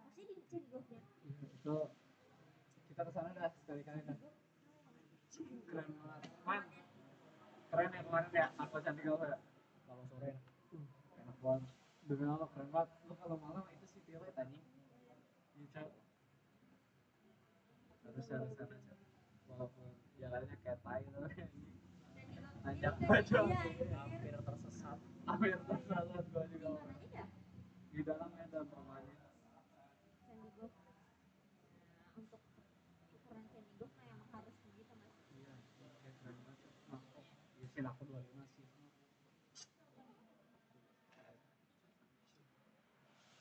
masih di cek golfnya itu kita kesana dah sekali-kali dah keren banget man keren ya kemarin ya Dako Candi Gold ya kalau sore enak banget demi Allah keren banget lo kalau malam itu sih pilih tadi bisa harus walaupun jalannya kayak tai tuh nanjak aja hampir tersesat hampir tersesat gua juga mananya ya di dalamnya ada perumahannya Sandy Golf untuk ukuran Sandy Golf nah emang harus begitu mas iya kayak keren banget mangkok ya sih aku 25 sih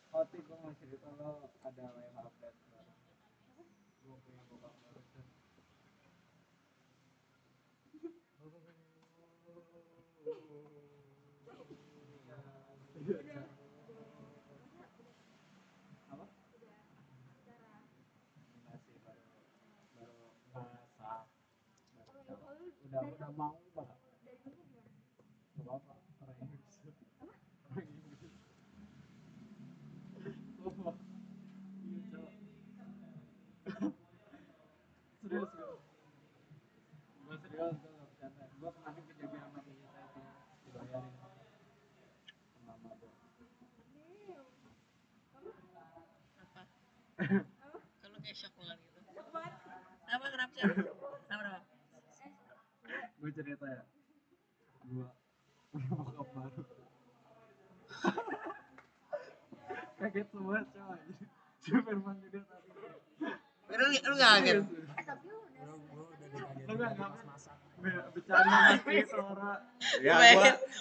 oh sih gua mau cerita lo ada live update baru gua punya bokap baru tuh apa? Enggak sih baru basah udah mau banget dari dulu gimana nggak apa orang Inggris orang Inggris oh iya cok serius gue serius gue nggak bercanda gue kemarin kejadian sama temen saya sih dibayarin sama mama gue Apa? Kalau kayak shock banget gitu. Apa kenapa sih? Kenapa? gue cerita ya gue punya bokap baru kaget semua coy si Firman juga tadi Lu nggak kaget? tapi lu udah lu nggak masak bercanda masih suara ya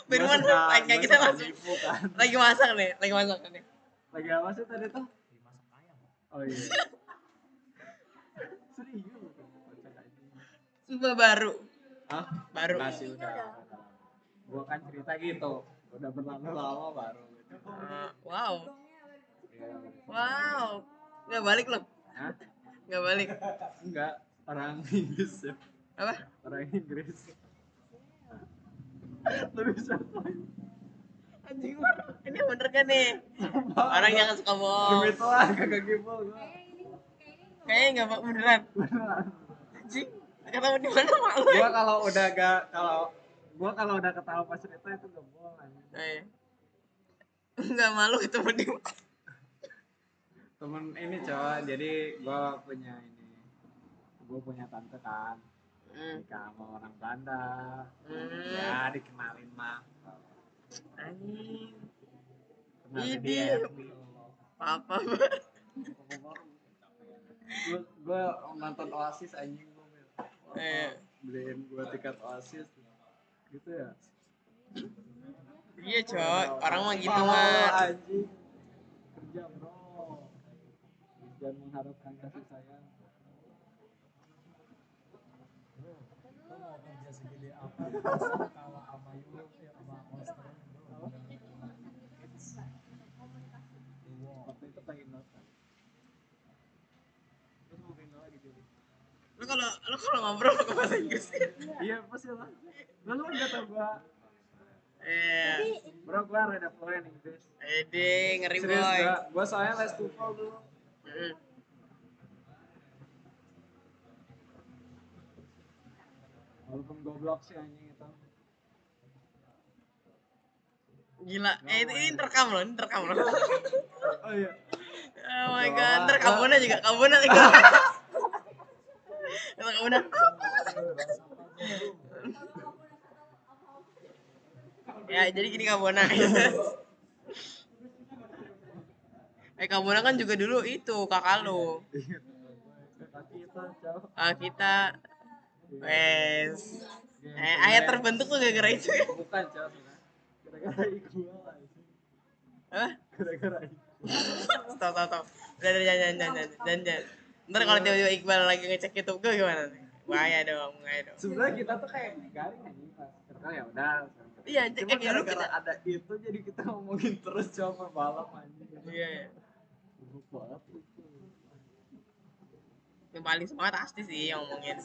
Firman kayak kita masih kan lagi masak nih. lagi apa sih tadi tuh dimasak ayam oh iya serius lu kan kocak aja Sumpah baru. ah Baru. kasih udah gua kan cerita gitu udah berlalu lama baru gitu Wow. ya, Wow. Nggak balik loh. hah? Nggak balik. Enggak orang Inggris ya Apa? orang Inggris lu bisa Anjing ini bener kan nih? Orang jangan suka bohong. demi Tuhan kagak gibol gua kayak ini Kayaknya nggak beneran. beneran Anjing. Ketemu di mana malu? Gua kalau udah ketawa pas cerita itu gak boleh. Enggak malu ketemu di mana? Temen ini cowok, jadi gue punya tante kan, nikah sama orang Belanda. Ya dikenalin mah. Anjing. Kenalin Ini dia. apa? Gue nonton Oasis anjing gue. Beliin gue tiket Oasis gitu ya. Iya cowok, orang mah gitu Mau mah. anjing. Kerja bro. Jangan mengharapkan kasih sayang. Bro, lo mau kerja segede apa masa kalah sama Yuluk ya sama Monster bro? Waktu itu kayak Indo kan. Terus mau ke Indo lagi jadi. Lu kalau ngobrol pakai bahasa Inggris. Iya pasti lah. Lalu nggak tau gua. Eh, Bro gua rada fluent Inggris. ngeri Serius boy. gua soalnya les TOEFL dulu. Walaupun goblok sih anjing itu. Gila, ini terekam loh, Oh iya. Oh my god, ntar kabuna juga. Kata kabuna. Ya, jadi gini kabuna. Kabuna kan juga dulu itu kakak lu. Kita wes. Ayat terbentuk tuh gara-gara itu. Bukan cowok. Gara-gara Iqbal aja. Hah? Gara-gara Iqbal. Tahu. Udah jangan. Ntar kalau tiba-tiba Iqbal lagi ngecek YouTube gue gimana? Bahaya dong. Sebenarnya kita tuh kayak garing anjing pas. Karena ya udah. Iya, cuma gara-gara ada itu jadi kita ngomongin terus cuma balap anjing. Iya. Buruk banget itu. Yang paling semangat pasti sih yang ngomongin.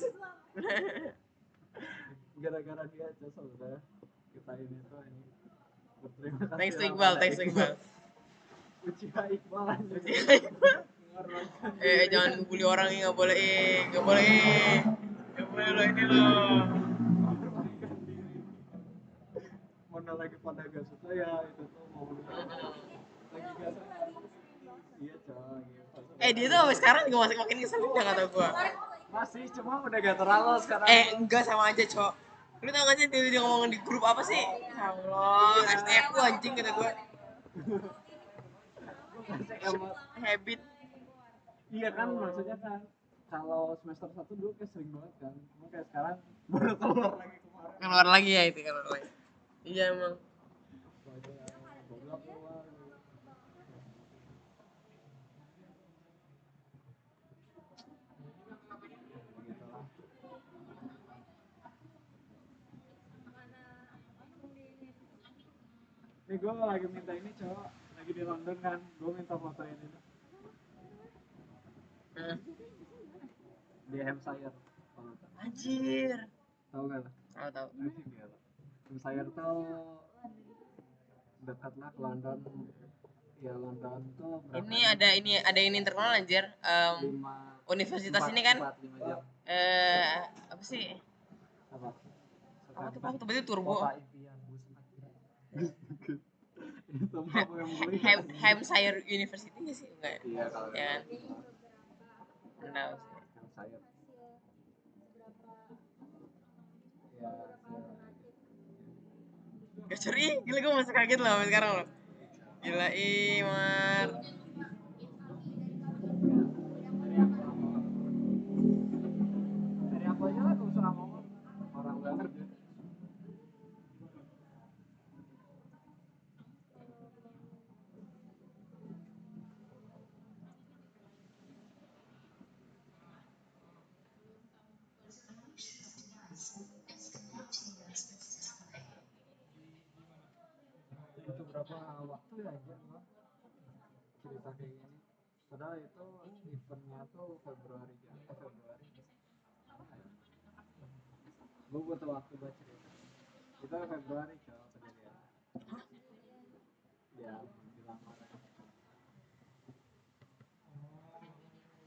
Gara-gara dia aja saudara kita ini tuh ini berterima kasih. Thanks to Iqbal. Uchiha Iqbal aja. Jangan bully orang ini, nggak boleh lo ini lo. Mana lagi pada gak suka ya itu tuh mau lagi gak suka. Iya coy. Dia tuh sampai sekarang juga masih makin ngeselin dah kata gua. Masih cuma udah gak terlalu sekarang. Enggak sama aja cok. Lu tau gak sih dia ngomongin di grup apa sih? Ya Allah, STF lu anjing kata gua. Habit. Iya kan maksudnya kan kalau semester 1 dulu kayak sering banget kan. Cuma kayak sekarang baru keluar lagi kemarin. Keluar lagi. Iya emang. Goblok keluar. Ini gue lagi minta ini cowok, lagi di London kan, gue minta fotoin ini. Di Hampshire. Anjir. Tahu gak lah? Tahu. Hampshire tuh dekat lah ke London. Ya London tuh berapa? Ini ada ini terkenal anjir. Universitas ini kan. 4-5 jam. Apa sih? Apa tuh Waktu berarti turbo. Itu mah yang beli. Hampshire University nggak sih? Enggak. Iya kalau ya kan. Enggak. Hampshire. Gak curi, gila gue masih kaget loh sampai sekarang loh. Gila Mar. Dari aku aja lah, gak usah ngomong. Orang gak kerja. Itu berapa waktu ya aja gua cerita kayak gini. Padahal itu eventnya tuh Februari. Gue butuh waktu buat cerita. Itu Februari cowok kejadian. Ya bilang orang.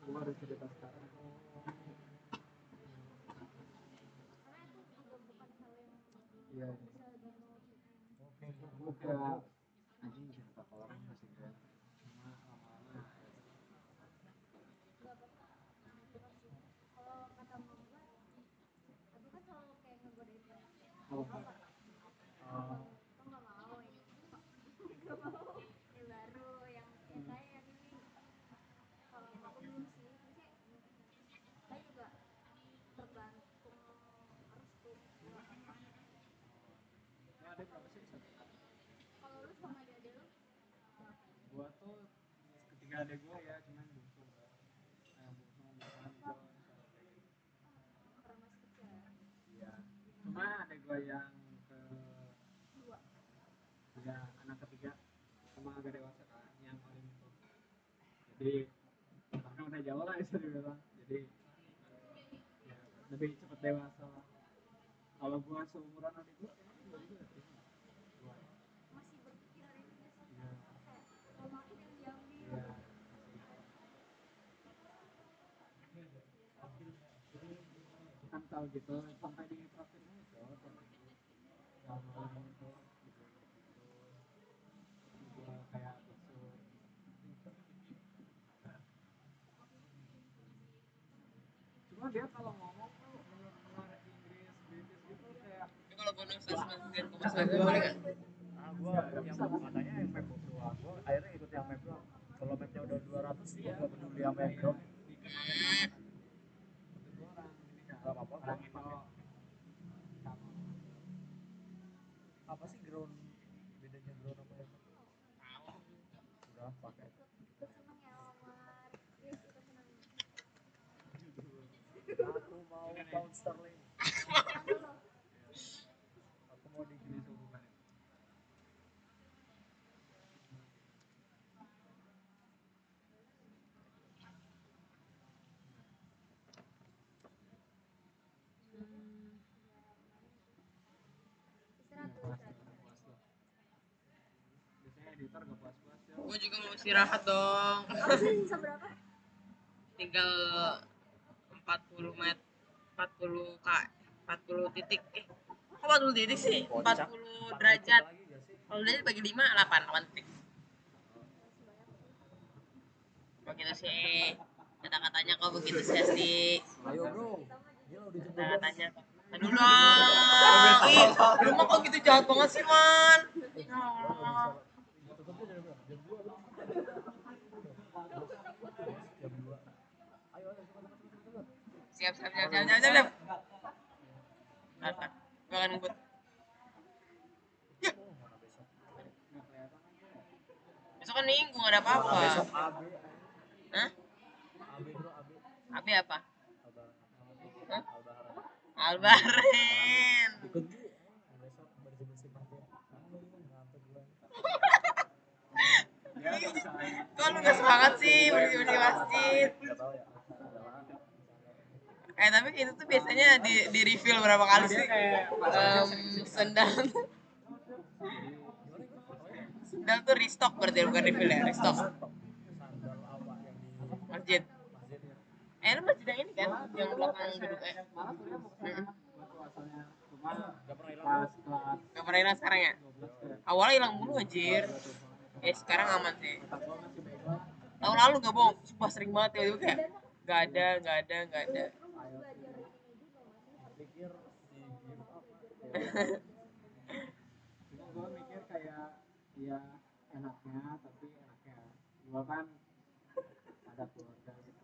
Gue harus cerita sekarang. iya bisa download oke gue kira anjing cerita ke orang masih kan cuma lama-lama nggak apa-apa natural sih kalau kata mama gue aku kan selalu kayak ngegodain temen oh apa oh kok nggak mau ini nggak mau yang baru yang saya yang ini kalau aku belum sih maksudnya saya juga tergantung restu dua orang lu ada berapa sih satu kalau lu sama adik-adik lu gua tuh ketika ada gua ya cuman bungsu enggak yang bungsu bukan gua selalu kayak gitu orang masih kecil ya iya cuma ada gua yang ke dua ya anak ketiga sama agak dewasa kan yang paling itu jadi karena udah jauh lah bisa dibilang jadi ya lebih cepet dewasa lah kalau gua seumuran adik gua kayaknya 2000 udah terima gua masih berpikiran itu biasanya ya kayak kalau aku yang diambil ya kan tahu gitu sampai di praktek itu tiap minggu yang malam itu gitu gua kayak besok cuma dia kalau ngomong tuh benar-benar Inggris British gitu kayak Tapi kalau bonus 99,9 boleh nggak? Nah, gua yang katanya yang map doang. Gua akhirnya ikut yang map doang. Kalau mapnya udah 200 gua enggak peduli sama yang ground. dikenalin itu orang ini kan Enggak apa-apa. orang Gua itu sama apa sih ground bedanya ground apa ya? Udah pakai. ikut seneng ya lamar yes ikut seneng Aku mau pound sterling. yang dulu Aku mau di ini bukan itu istirahat nggak dulu puas istirahat nggak puas loh biasanya editor nggak puas-puas ya Gue juga mau istirahat dong. apa sih sisa berapa Tinggal 40 menit, 40 k, 40 titik. Kok 40 titik sih? 40 derajat. lagi gak sih? Kalau derajat bagi 5, 8 titik. Begitu sih. Kata-katanya kok begitu sih, Asti. Ayo bro. Gila udah jam 12. Kata-katanya. Aduh dong. Ih, lu mah kok gitu jahat banget sih, Man. Ya Allah. Tutupnya dari berapa? Jam 2 bro. Jam 2. Ayo cepat. Siap, siap, siap, siap, siap, siap. Kata. Gue akan ngebut. Oh, mana besok? nggak kelihatan aja Besok kan minggu, gak ada apa-apa. Besok AB. Hah? AB bro, AB. Abi apa? Albaran. Hah? Albaran. Albarin. Ikut dia. Besok bersih-bersih masjid. Ngantuk gue. ya kalau misalnya Kok lu gak semangat sih bersih-bersih masjid? Enggak tahu ya. Tapi itu tuh biasanya di refill berapa kali sih? dia kayak Sendal sendal tuh restock berarti bukan refill ya, restock Sandal apa yang di masjid. masjid ya? Lu masjid yang ini kan, yang belakang duduk malah kuliah mau kesana buat puasanya cuma Enggak pernah hilang. pas kelas Gak pernah hilang sekarang ya? 12 kayak Awalnya hilang mulu anjir. Ya sekarang aman sih. otak gua masih bego Tahun lalu gak bohong, sumpah sering banget ya itu kayak gak ada. ayo Pikir di game apa? cuma gua mikir kayak ya enaknya tapi enaknya gua kan ada keluarga gitu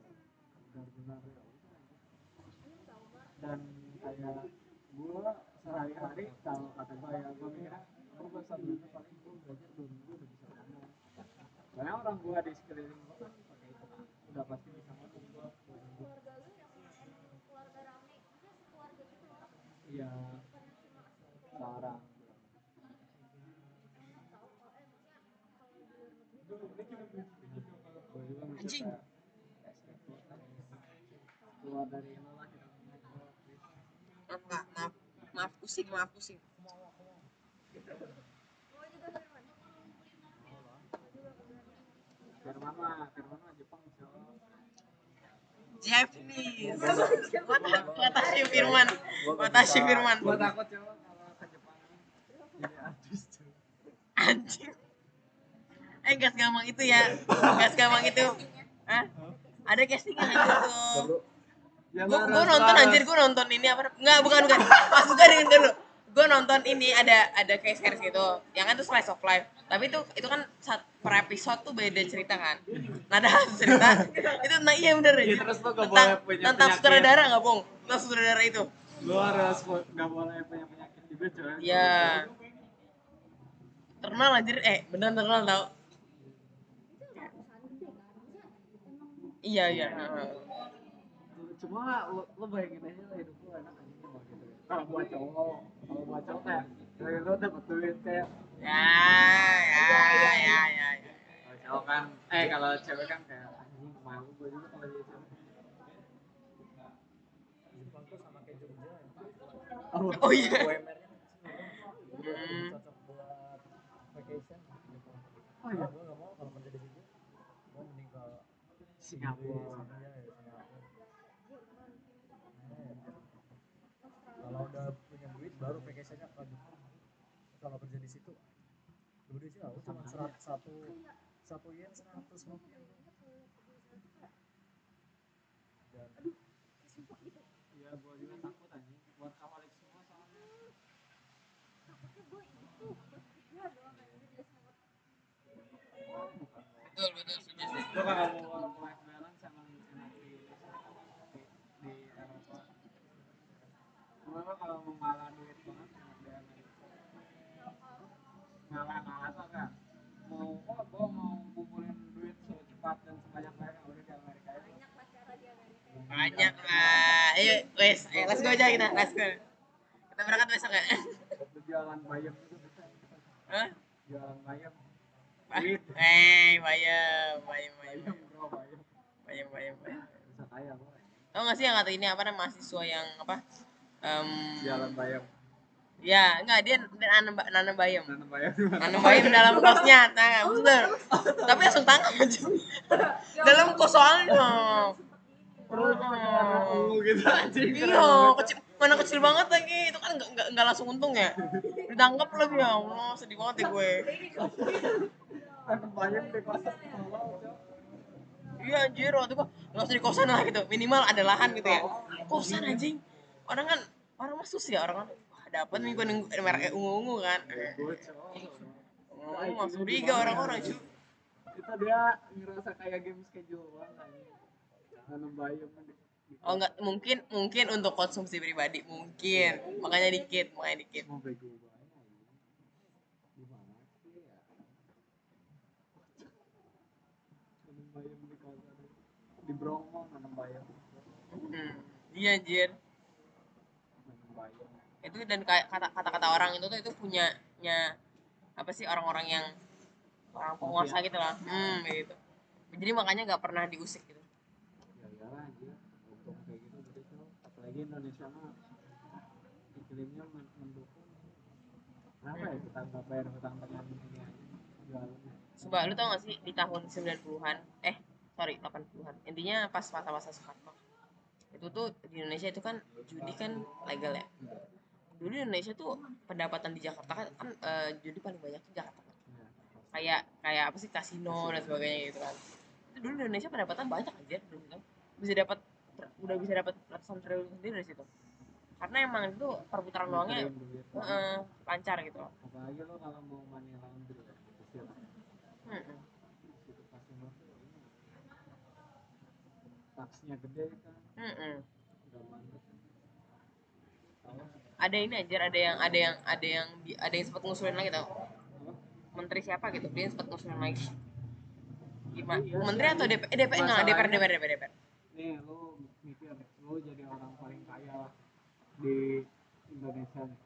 benar-benar ya udah dan kayak gua sehari-hari kalau kata gua ya gua mikirnya gua bahasa Belanda paling gua belajar 2 minggu udah bisa ngomong soalnya orang gua di sekeliling gua kan pakai itu kan udah pasti bisa ngomong gua 2 minggu keluarga lu yang emang keluarga rame maksudnya sekeluarga gitu loh iya bukan yang cuma sekarang emang tahu kalau maksudnya kalau di luar negeri tuh keluarga gua juga mikir Anjing. kayak keluar dari ini lah kita Maaf kak, maaf pusing. mau juga Firman Firman mah Jepang insya Allah Japanese. Watashi Firman. gua takut cewek kalau ke Jepang anjing. Gak segampang itu ya. Gak segampang itu. Hah? Ada castingnya anjir tuh. Ya Gue nonton anjir, gue nonton ini apa? Enggak, bukan. Maksud gue dengan dulu. Gue nonton ini ada case series gitu. Yang kan tuh slice of life. Tapi itu kan per episode tuh beda cerita kan. Nah, ada cerita itu nah iya bener Iya, aja. terus lu gak boleh punya Tentang penyakit. sutradara enggak, Bung? Tentang sutradara itu. Lu harus gak boleh punya penyakit juga coy. Iya. Terkenal anjir, beneran terkenal tau. Iya. Cuma lu bayangin aja lah hidup lu enak aja kalau gitu. Kalau buat cowok kayak lu dapet duit kayak Ya. kalau cowok kan kalau cewek kan kayak anjing malu gue juga kalau jadi cewek. Jepang tuh sama kayak Jogja ya. Oh iya. UMR-nya kecil. Cocok buat vacation. Oh iya. Gue nggak mau kalau kerja di situ. Gue mending ke Singapura. Kalau udah punya duit baru vacationnya ke Jepang. Kalau kerja di situ, dulu sih aku cuma satu yen 100 rupiah. Dan Iya, gue juga takut anjing. Buat kawalik semua soalnya. Betul, setuju sih. Lu kalau mau work life balance emang enak di Eropa. Cuma lo kalau mau ngalah duit banget enak di Amerika. Ngalah tuh kan gue mau kumpulin duit secepat dan sebanyak-banyaknya udah di Amerika itu. Banyak lah. Ayo, wes, let's go aja kita. Let's go. Kita berangkat besok ya. Waktu jualan bayam itu bisa. Hah? Jualan bayam. Bayam. Bayam bro, bayam. Bisa kaya lo. Tau gak sih yang kata ini apa namanya mahasiswa yang apa? Jualan bayam. Ya, enggak dia nanam bayam. Nanam bayam. Nanam bayam dalam kosnya, nah, bener. Tapi langsung tangkap aja. Dalam kos soalnya. Gitu anjing. Iya, mana kecil banget lagi. Itu kan enggak langsung untung ya. Ditangkap lagi ya Allah, sedih banget ya gue. Nanam bayam di kosan. Iya anjir, waktu gua nggak usah di kosan lah gitu, minimal ada lahan gitu ya. Kosan anjing, orang mah sus ya, orang kan dapat nih gue merek ungu kan. Ungu masuk curiga orang-orang cuy. Itu dia ngerasa kayak game schedule banget. Nanam bayam. Oh enggak, mungkin untuk konsumsi pribadi mungkin, makanya dikit. Mau bego banget. Gimana sih ya? Nanam bayam di kosan. Di Bromo nanam bayam. Iya anjir. Nanam bayam. Itu dan kata-kata orang itu tuh itu punyanya apa sih orang-orang yang orang penguasa gitu lah. Gitu. Jadi makanya nggak pernah diusik gitu. Ya iyalah anjir. Untung kayak gitu begitu. Apalagi Indonesia mah iklimnya mendukung. Kenapa ya kita nggak bayar hutang dengan ini aja jualannya? Coba lu tau gak sih di tahun 90-an, 80-an. Intinya pas masa-masa Soekarno. Itu tuh di Indonesia itu kan judi kan legal ya. Dulu di Indonesia tuh pendapatan di Jakarta kan judi paling banyak tuh Jakarta. Kayak apa sih kasino dan sebagainya gitu kan. Itu dulu di Indonesia pendapatan banyak aja dulu kan. Udah bisa dapat ratusan triliun sendiri dari situ. Karena emang itu perputaran uangnya lancar gitu loh. Apalagi lo kalau mau money laundry ya, istilah. Situ kasino tuh ini. Taksnya gede kan. Udah mantep. Ada ini aja, ada yang sempat ngusulin lagi tau. Menteri siapa gitu, dia sempat ngusulin lagi. Gimana? Iya, Menteri atau DPR enggak, DPR. Nih lo mikir, lo jadi orang paling kaya lah di Indonesia nih.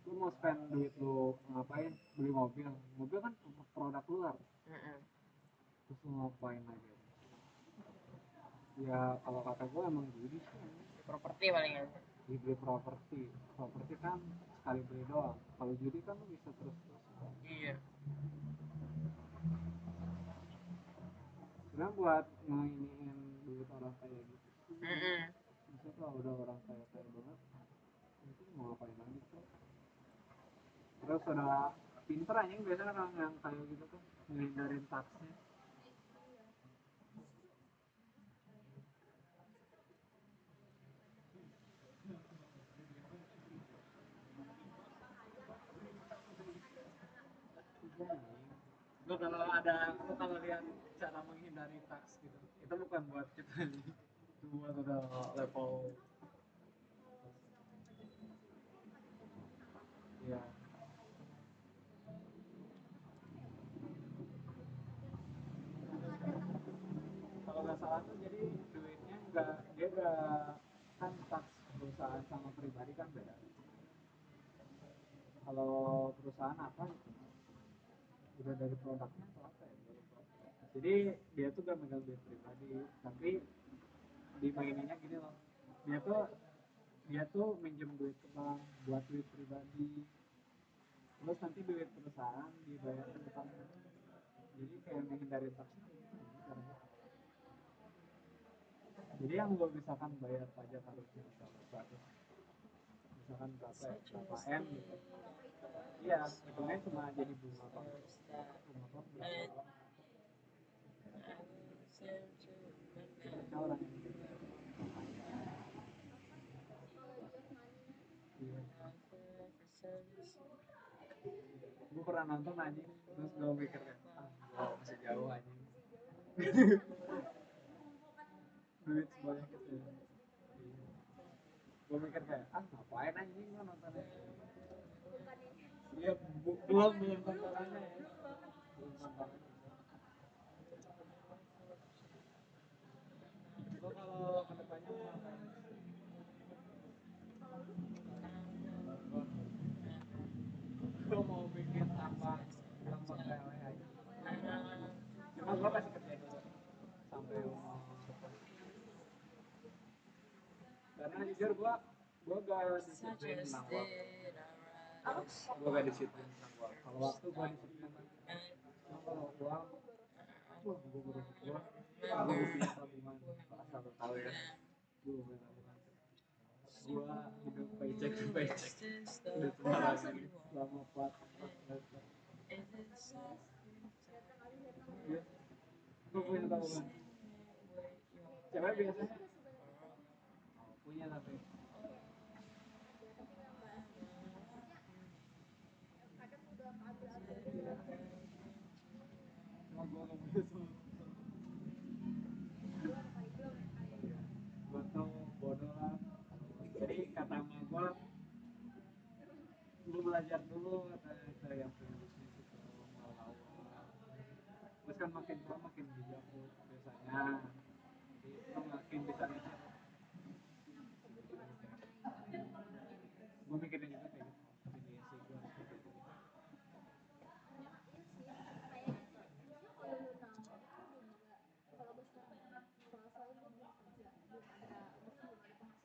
Lo mau spend duit lo ngapain? Beli mobil kan produk luar. Terus lo ngapain lagi? Ya kalau kata gue emang judi sih. Properti paling aja. Beli properti kan sekali beli doang. Kalau judi kan lo bisa terus. Iya. Sebenarnya buat nginiin duit orang kaya gitu. Maksudnya kalau udah orang kaya banget, itu mau ngapain lagi tuh? Terus pinter aja biasanya orang yang kayak gitu tuh ngehindarin taksnya. Lo kalau lihat cara menghindari taks gitu, itu bukan buat kita nih, itu buat udah level ya. Kalau nggak salah tuh jadi duitnya dia nggak kan taks perusahaan sama pribadi kan beda. Kalau perusahaan apa gitu, udah dari produknya atau apa ya, jadi dia tuh gak megang duit pribadi, tapi dimainnya gini loh, dia tuh minjem duit ke bank buat duit pribadi, terus nanti duit perusahaan dibayar ke bank, jadi kayak menghindari tax. Jadi yang lo misalkan bayar pajak harusnya misalkan berapa M gitu, iya hitungnya cuma jadi bunga apa berapa orang yang gue pernah nonton anjing, terus gue mikir kan gue masih jauh anjing duit sebanyak itu. Gue mikir kayak ngapain anjing gue nontonnya. Iya belum tontonannya ya, belum tontonannya. Gue kalau kedepannya mau ngapain, gue mau bikin tambang lele aja, cuma gue kasih kerja dulu sampai umur depan, karena jujur gue gak disiplin tentang waktu. Gue gak disiplin tentang waktu. Kalau waktu gue disiplin, cuma kalau uang, gue baru uang, gue punya tabungan, asal lo tahu ya, gue punya tabungan. Gue hidup paycheck to paycheck, udah sembarangan selama 4 semester. Ya, gue punya tabungan. Cewek biasanya punya tapi cuma gue gak punya semua. Gue tuh bodoh lah. Jadi kata emak gue, lu belajar dulu kata yang punya bisnis itu awal-awal. Terus kan makin tua makin bijak tuh biasanya. Jadi lu makin bisa mikir. Gue mikirin juga kayak gitu. Jadi sih gue harus mikir.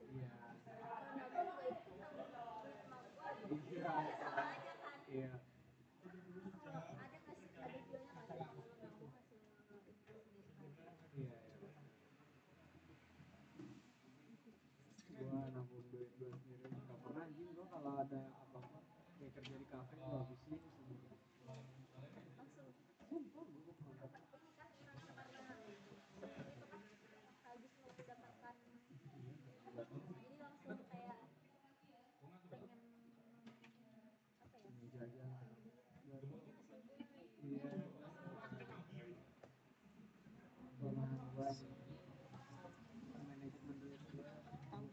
Iya. Iya. Iya. Gue nabung duit gue sendiri nggak pernah anjing. Gue kalau ada apa-apa kayak kerja di kafe gue habisin semua. Sumpah gue kontak. Jajan iya kelemahan gue manajemen duit gue buruk banget.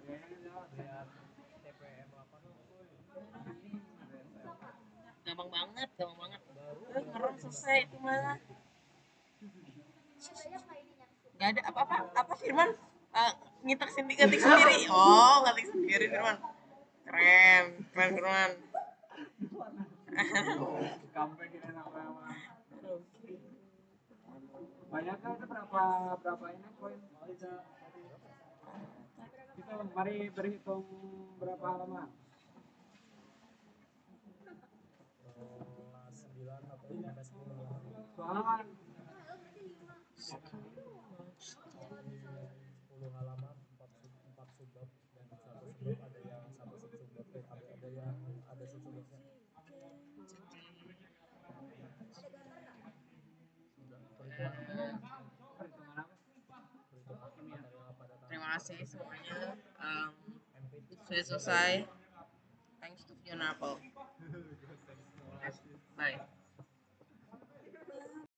Kayaknya lihat TPM 8 Gampang banget baru ngerem selesai itu mah. Gak ada apa Firman. Ngetik sendiri. Oh, ngetik sendiri Firman. Keren Firman. comeback ini nama banyak kan itu berapa ini koin kita mari berhitung berapa halaman kelas 9 atau ada 10 halaman kasih semuanya. Sudah selesai. Thanks to Fiona Apple. Bye.